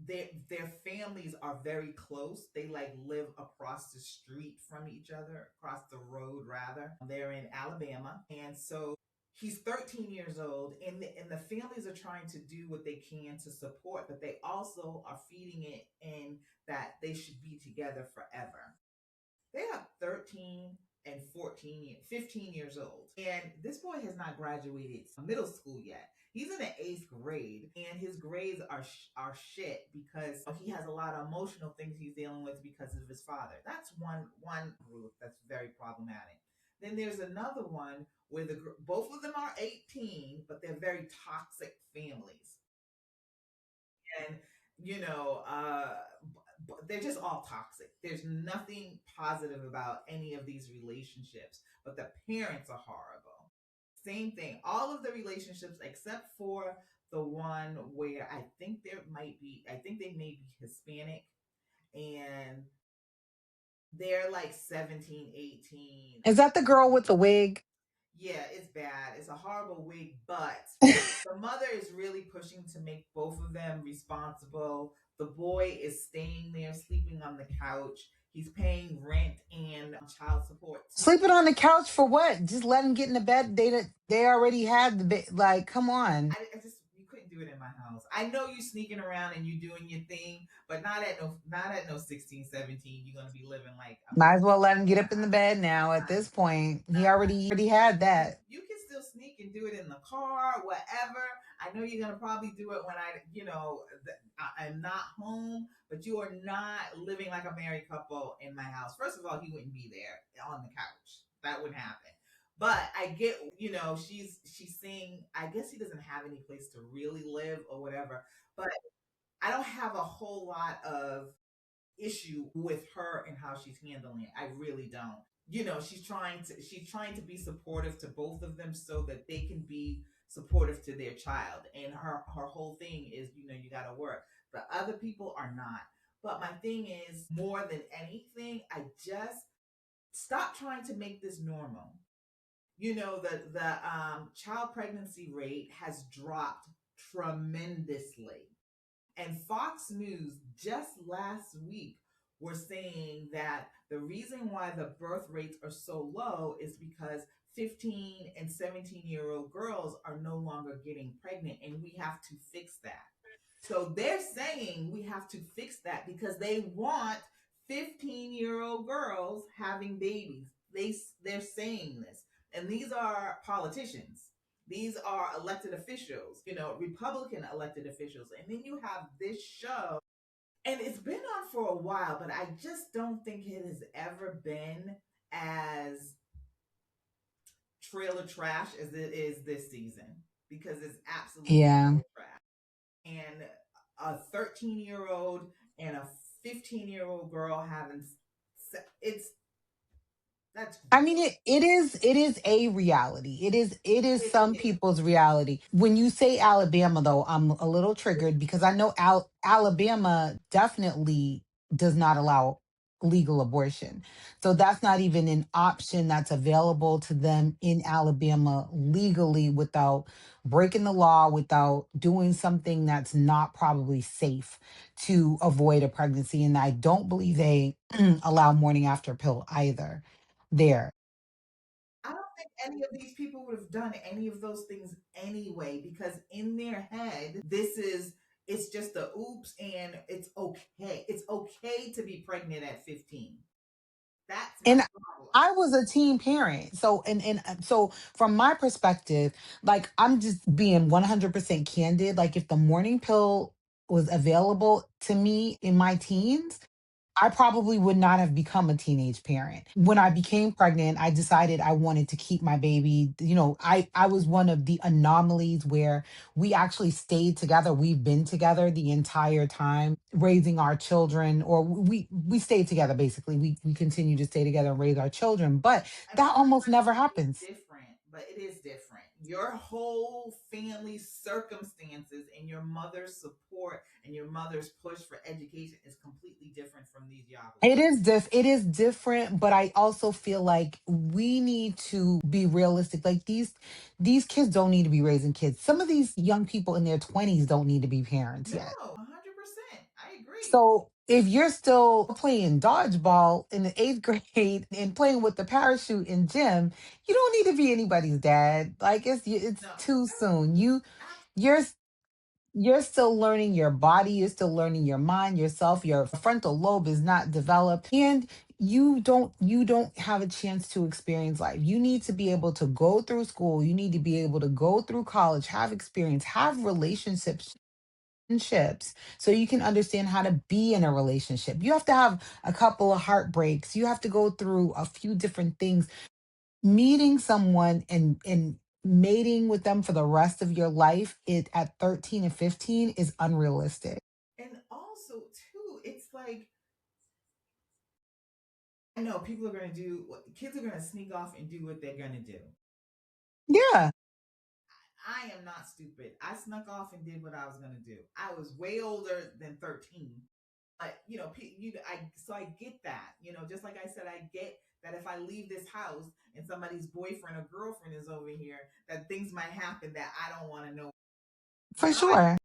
their families are very close. They like live across the street from each other, across the road rather. They're in Alabama, and so he's 13 years old, and the families are trying to do what they can to support, but they also are feeding it in that they should be together forever. They are 13 and 14, 15 years old. And this boy has not graduated middle school yet. He's in the eighth grade, and his grades are shit because he has a lot of emotional things he's dealing with because of his father. That's one group that's very problematic. Then there's another one where both of them are 18, but they're very toxic families, and you know, they're just all toxic. There's nothing positive about any of these relationships, but the parents are horrible. Same thing. All of the relationships except for the one where I think they may be Hispanic, and they're like 17, 18. Is that the girl with the wig? Yeah, it's bad. It's a horrible week, but the mother is really pushing to make both of them responsible. The boy is staying there, sleeping on the couch. He's paying rent and child support too. Sleeping on the couch for what? Just let him get in the bed. They already had the bed. Like, come on. I just you couldn't do it in my house. I know you sneaking around and you doing your thing, but not at no 16, 17. You're gonna be living like a Might as man well let him in get the up in the house. bed now. At Nah, this point, he nah. already had that. You can still sneak and do it in the car, whatever. I know you're gonna probably do it when I'm not home, but you are not living like a married couple in my house. First of all, he wouldn't be there on the couch. That wouldn't happen. But I get, she's saying, I guess he doesn't have any place to really live or whatever. But I don't have a whole lot of issue with her and how she's handling it. I really don't. She's trying to be supportive to both of them so that they can be supportive to their child. And her whole thing is, you got to work. The other people are not. But my thing is, more than anything, I just stop trying to make this normal. The child pregnancy rate has dropped tremendously. And Fox News just last week were saying that the reason why the birth rates are so low is because 15 and 17-year-old girls are no longer getting pregnant, and we have to fix that. So they're saying we have to fix that because they want 15-year-old girls having babies. They're saying this. And these are politicians. These are elected officials, Republican elected officials. And then you have this show, and it's been on for a while, but I just don't think it has ever been as trailer trash as it is this season, because it's absolute Yeah. trailer trash. And a 13-year-old and a 15-year-old girl having it's that's I mean, it is a reality. It is it some is. people's reality. When you say Alabama, though, I'm a little triggered because I know Alabama definitely does not allow legal abortion. So that's not even an option that's available to them in Alabama legally without breaking the law, without doing something that's not probably safe to avoid a pregnancy. And I don't believe they allow morning after pill either there. I don't think any of these people would have done any of those things anyway, because in their head, it's just a oops, and it's okay. It's okay to be pregnant at 15. That's my And problem. I was a teen parent. So from my perspective, like I'm just being 100% candid. Like if the morning pill was available to me in my teens, I probably would not have become a teenage parent. When I became pregnant, I decided I wanted to keep my baby. I was one of the anomalies where we actually stayed together. We've been together the entire time raising our children, or we stayed together basically. We continue to stay together and raise our children, but that almost never Unfortunately, it's happens. different, but it is different. Your whole family's circumstances and your mother's support and your mother's push for education is completely different from these yahoos. It is different, but I also feel like we need to be realistic. Like these kids don't need to be raising kids. Some of these young people in their 20s don't need to be parents yet. No, 100%. I agree. So if you're still playing dodgeball in the eighth grade and playing with the parachute in gym, you don't need to be anybody's dad. Like it's No, too soon. You're absolutely. You're still learning your body, you're still learning your mind, yourself, your frontal lobe is not developed, and you don't have a chance to experience life. You need to be able to go through school, you need to be able to go through college, have experience, have relationships so you can understand how to be in a relationship. You have to have a couple of heartbreaks. You have to go through a few different things. Meeting someone and mating with them for the rest of your life it at 13 and 15 is unrealistic. And also, too, it's like, I know people are going to do what kids are going to sneak off and do what they're going to do. Yeah, I am not stupid. I snuck off and did what I was going to do. I was way older than 13. But, so I get that. Just like I said, I get that if I leave this house and somebody's boyfriend or girlfriend is over here, that things might happen that I don't want to know. for Now I sure.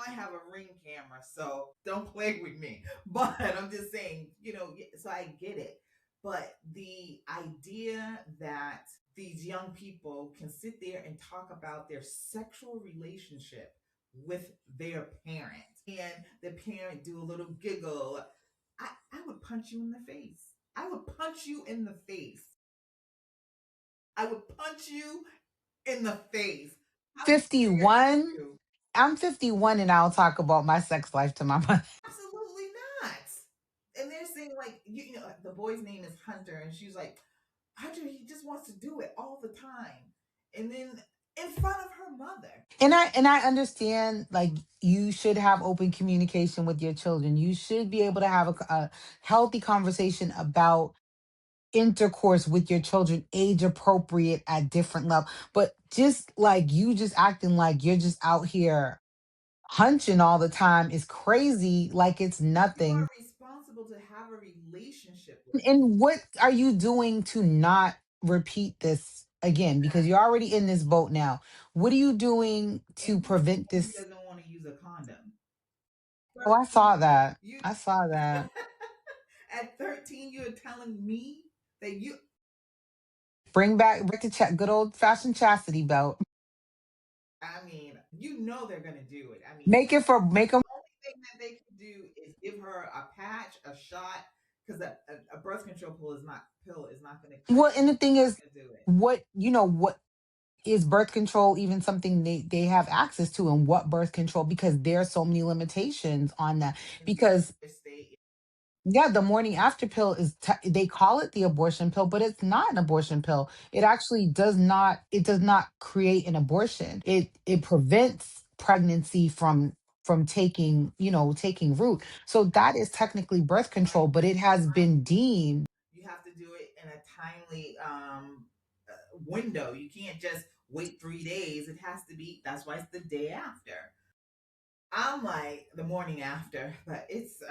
I have a ring camera, so don't play with me. But I'm just saying, so I get it. But the idea that these young people can sit there and talk about their sexual relationship with their parent and the parent do a little giggle, I would punch you in the face. I would punch you in the face. I would punch you in the face. How dare 51. you? I'm 51 and I'll talk about my sex life to my mother. Absolutely not. And they're saying like the boy's name is Hunter, and she's like, Hunter, he just wants to do it all the time, and then in front of her mother. And I understand, like, you should have open communication with your children. You should be able to have a healthy conversation about intercourse with your children, age appropriate at different levels. But just like you just acting like you're just out here hunching all the time is crazy, like it's You are nothing. responsible to have a relationship with And what are you doing to not repeat this again? Because that. you're already in this boat now. What are you doing And to who said prevent he this? doesn't want to use a condom? Oh, I 13, saw that. you I saw that. at 13, you're telling me that you. Bring back the good old fashioned chastity belt. I mean, they're gonna do it. I mean, Make them. the only thing that they can do is give her a patch, a shot, because a birth control pill is not gonna cut Well, it. and the thing Not is, gonna do it. what is birth control even something they have access to, and what birth control, because there are so many limitations on that. And Because they stay. yeah, the morning after pill they call it the abortion pill, but it's not an abortion pill. It actually does not create an abortion. It prevents pregnancy from taking root. So that is technically birth control, but it has been deemed. You have to do it in a timely window. You can't just wait 3 days. It has to be. That's why it's the day after. I'm like the morning after, but it's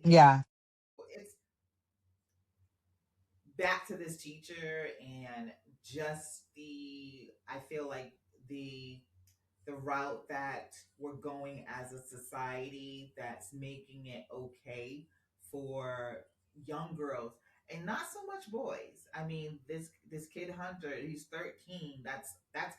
Yeah. it's back to this teacher and just the I feel like the the route that we're going as a society that's making it okay for young girls and not so much boys. I mean, this kid Hunter, he's 13. That's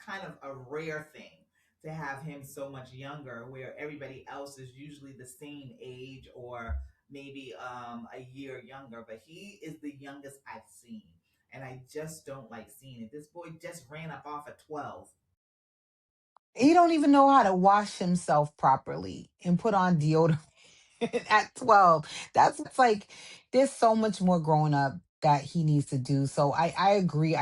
kind of a rare thing to have him so much younger, where everybody else is usually the same age or maybe a year younger. But he is the youngest I've seen, and I just don't like seeing it. This boy just ran up off at 12. He don't even know how to wash himself properly and put on deodorant at 12. That's like there's so much more growing up that he needs to do. So I agree.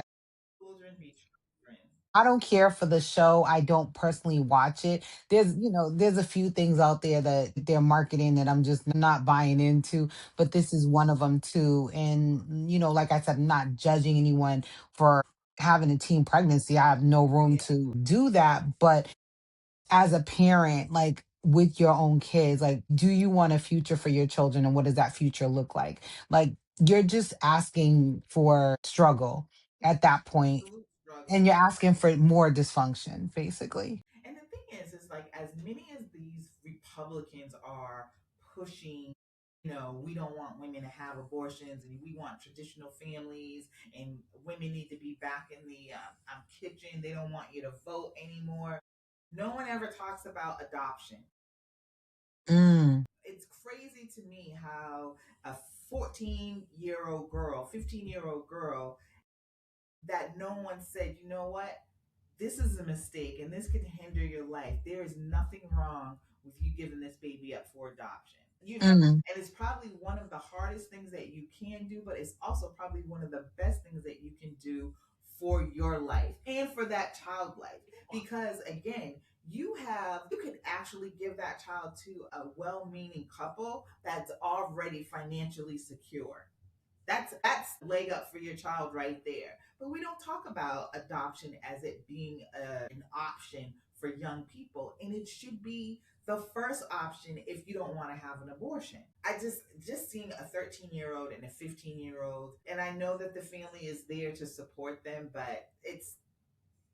Children be children. I don't care for the show. I don't personally watch it. There's a few things out there that they're marketing that I'm just not buying into, but this is one of them too. And like I said, I'm not judging anyone for having a teen pregnancy. I have no room Yeah. to do that, but as a parent, like with your own kids, like, do you want a future for your children, and what does that future look like? Like, you're just asking for struggle at that point, Absolute struggle. and you're asking for more dysfunction, basically. And the thing is like as many as these Republicans are pushing, we don't want women to have abortions and we want traditional families and women need to be back in the kitchen. They don't want you to vote anymore. No one ever talks about adoption. Mm. It's crazy to me how a 14-year-old girl, 15-year-old girl, that no one said, you know what, this is a mistake and this could hinder your life. There is nothing wrong with you giving this baby up for adoption. Mm. And it's probably one of the hardest things that you can do, but it's also probably one of the best things that you can do for your life and for that child life. Because again, you could actually give that child to a well-meaning couple that's already financially secure. That's leg up for your child right there. But we don't talk about adoption as it being an option for young people, and it should be the first option if you don't want to have an abortion. I just seeing a 13-year-old and a 15-year-old, and I know that the family is there to support them, but it's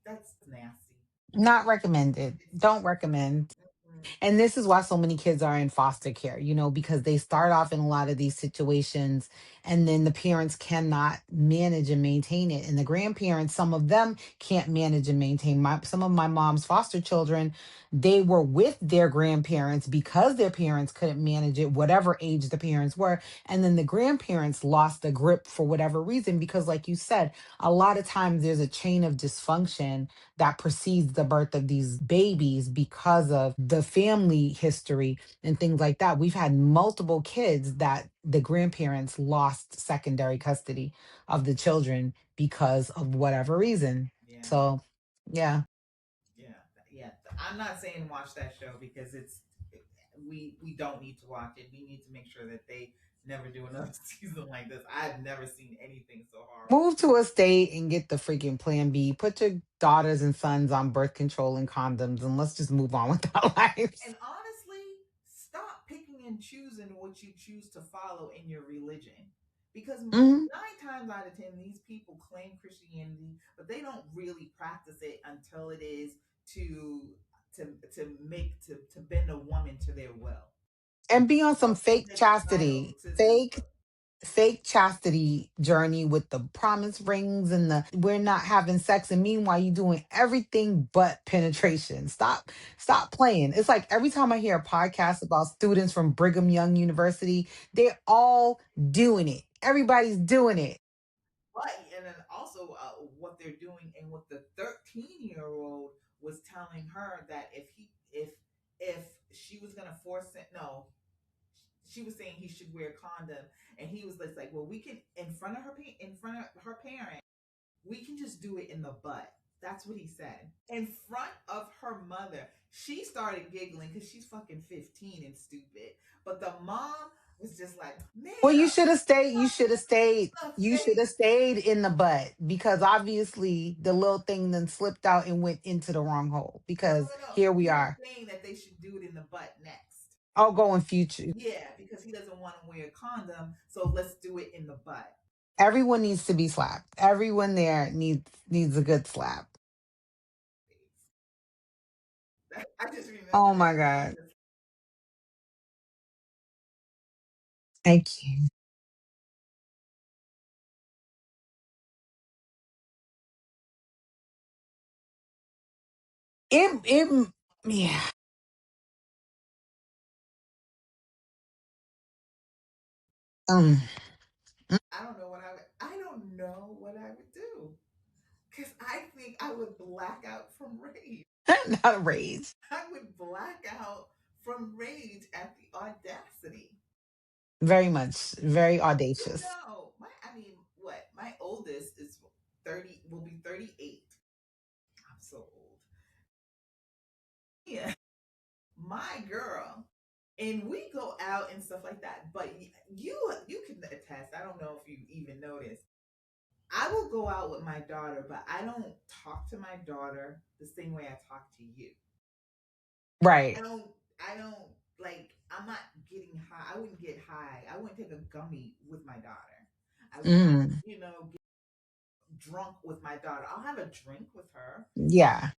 that's nasty. Not recommended. Don't recommend. Mm-mm. And this is why so many kids are in foster care, because they start off in a lot of these situations and then the parents cannot manage and maintain it. And the grandparents, some of them can't manage and maintain. Some of my mom's foster children, they were with their grandparents because their parents couldn't manage it, whatever age the parents were. And then the grandparents lost the grip for whatever reason, because, like you said, a lot of times there's a chain of dysfunction that precedes the birth of these babies because of the family history and things like that. We've had multiple kids that the grandparents lost secondary custody of the children because of whatever reason. Yeah, So, yeah. yeah, yeah. I'm not saying watch that show because we don't need to watch it. We need to make sure that they never do another season like this. I've never seen anything so horrible. Move to a state and get the freaking plan B. Put your daughters and sons on birth control and condoms and let's just move on with our lives. And honestly, stop picking and choosing what you choose to follow in your religion. Because Mhm. 9 times out of 10, these people claim Christianity, but they don't really practice it until it is to to bend a woman to their will, And be on some or fake submit the title chastity. to Fake chastity journey with the promise rings and the we're not having sex, and meanwhile you doing everything but penetration. Stop playing. It's like every time I hear a podcast about students from Brigham Young University, they're all doing it. Everybody's doing it. but and then also what they're doing, and what the 13-year-old was telling her, that if she was gonna force it, no, she was saying he should wear a condom, and he was just like, well, we can, in front of her parent, we can just do it in the butt. That's what he said in front of her mother. She started giggling because she's fucking 15 and stupid, but the mom was just like, man, Well, you should have stayed. You should have stayed. the You should face. have stayed in the butt because obviously the little thing then slipped out and went into the wrong hole. No, Because no, no. here we He was are. saying that they should do it in the butt next. I'll go in future. Yeah, because he doesn't want to wear a condom, so let's do it in the butt. Everyone needs to be slapped. Everyone there needs a good slap. I just remember Oh my that, and I was god. just Thank you. It yeah. Um I don't know what I would do, because I think I would black out from rage. not a rage. I would black out from rage at the audacity. Very much. Very You audacious. know, I mean, what? My oldest is 30, will be 38. I'm so old. Yeah, my girl. And we go out and stuff like that. But you can attest. I don't know if you even noticed. I will go out with my daughter, but I don't talk to my daughter the same way I talk to you. I Right. don't. I don't like. I'm not getting high. I wouldn't get high. I wouldn't take a gummy with my daughter. I would not, Mm, get drunk with my daughter. I'll have a drink with her. yeah.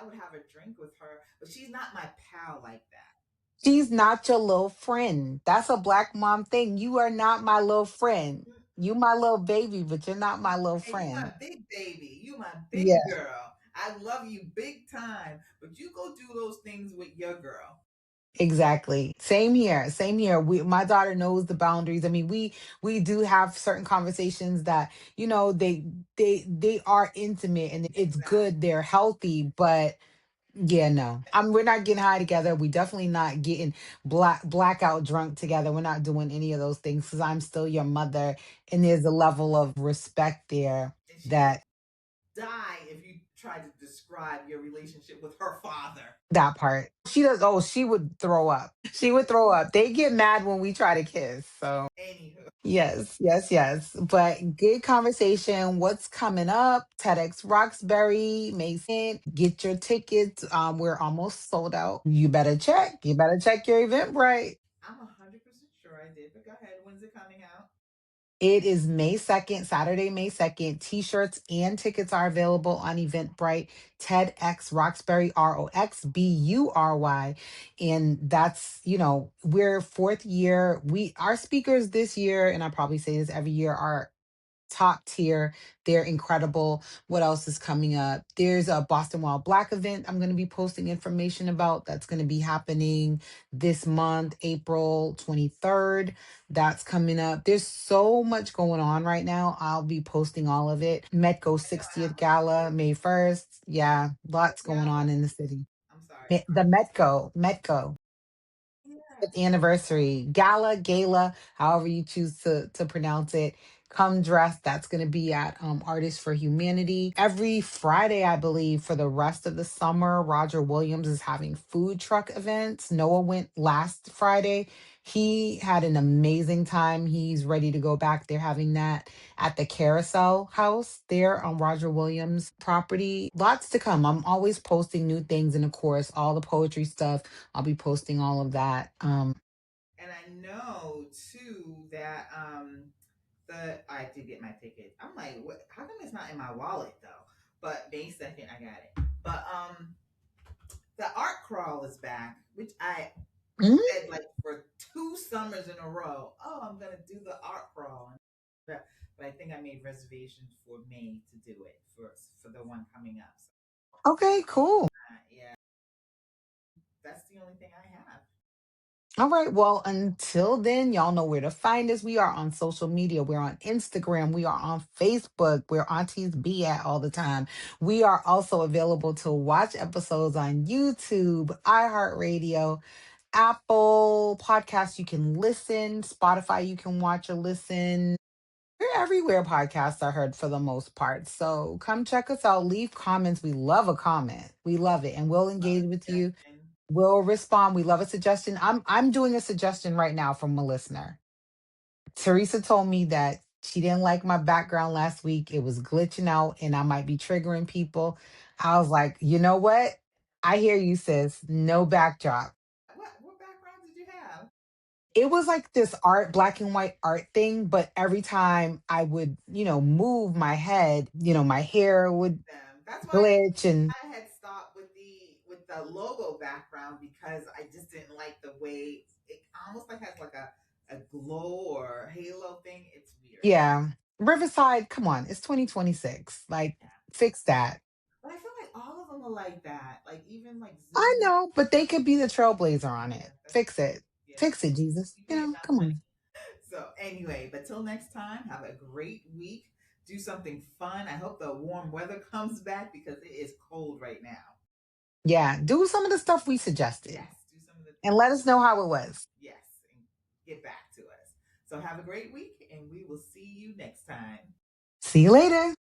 I would have a drink with her, but she's not my pal like that. She's not your little friend. That's a black mom thing. You are not my little friend. You my little baby, but you're not my little And you my friend. big baby. You my big Yeah. girl. I love you big time, but you go do those things with your girl. Exactly. Same here. Same here. My daughter knows the boundaries. I mean, we do have certain conversations that, they are intimate and it's good, Exactly. they're healthy, but yeah, no. We're not getting high together. We definitely not getting blackout drunk together. We're not doing any of those things cuz I'm still your mother and there's a level of respect there And she would that die if you tried to describe your relationship with her father. that part. She does. Oh, she would throw up. She would throw up. They get mad when we try to kiss. So, Anywho, yes, yes, yes. But good conversation. What's coming up? TEDx Roxbury, May 2nd. Get your tickets. We're almost sold out. You better check. You better check your Eventbrite. I'm 100% sure I did, but go ahead. When's it coming out? It is May 2nd, Saturday, May 2nd. T-shirts and tickets are available on Eventbrite. TEDx Roxbury, Roxbury. And that's, we're fourth year. Our speakers this year, and I probably say this every year, are top tier. They're incredible. What else is coming up? There's a Boston Wild Black event I'm going to be posting information about. That's going to be happening this month, April 23rd. That's coming up. There's so much going on right now. I'll be posting all of it. Metco I know 60th Apple Store Gala, May 1st. Yeah, What lots going gala? on in the city. I'm sorry. The Metco Yeah. 50th anniversary gala, however you choose to pronounce it. Come dressed. That's going to be at Artists for Humanity every Friday, I believe, for the rest of the summer. Roger Williams is having food truck events. Noah went last Friday. He had an amazing time. He's ready to go back. They're having that at the Carousel House there on Roger Williams property. Lots to come. I'm always posting new things, and of course, all the poetry stuff. I'll be posting all of that. And I know too that the I did get my ticket. I'm like, what, how come it's not in my wallet though? But May 2nd, I got it. But the art crawl is back, which I Mhm. said like for 2 summers in a row. Oh, I'm gonna do the art crawl. But I think I made reservations for May to do it for the one coming up. So Okay, cool. yeah, that's the only thing I have. All right. Well, until then, y'all know where to find us. We are on social media. We're on Instagram. We are on Facebook. We're Aunties B at all the time. We are also available to watch episodes on YouTube, iHeartRadio, Apple Podcasts. You can listen. Spotify, you can watch or listen. We're everywhere podcasts are heard for the most part. So come check us out. Leave comments. We love a comment. We love it. And we'll Love a engage with you. suggestion. We'll respond. We love a suggestion. I'm doing a suggestion right now from a listener. Teresa told me that she didn't like my background last week. It was glitching out and I might be triggering people. I was like, you know what? I hear you, sis. No backdrop. What background did you have? It was like this art, black and white art thing, but every time I would, move my head, my hair would Them. That's why glitch and I had stopped with the logo background because I just didn't like the way it almost like has like a glow or halo thing. It's weird. yeah. Riverside, come on, it's 2026. Like, Yeah. fix that. But I feel like all of them are like that. Like even like I Zoom. know, but they could be the trailblazer on Yeah, it. that's Fix it. yeah. Fix it, Jesus. You pay enough Come money. on. So anyway, but till next time, have a great week. Do something fun. I hope the warm weather comes back because it is cold right now. Yeah, do some of the stuff we suggested Yes, do some of the and things. let us know how it was. Yes, and get back to us. So have a great week, and we will see you next time. See you later.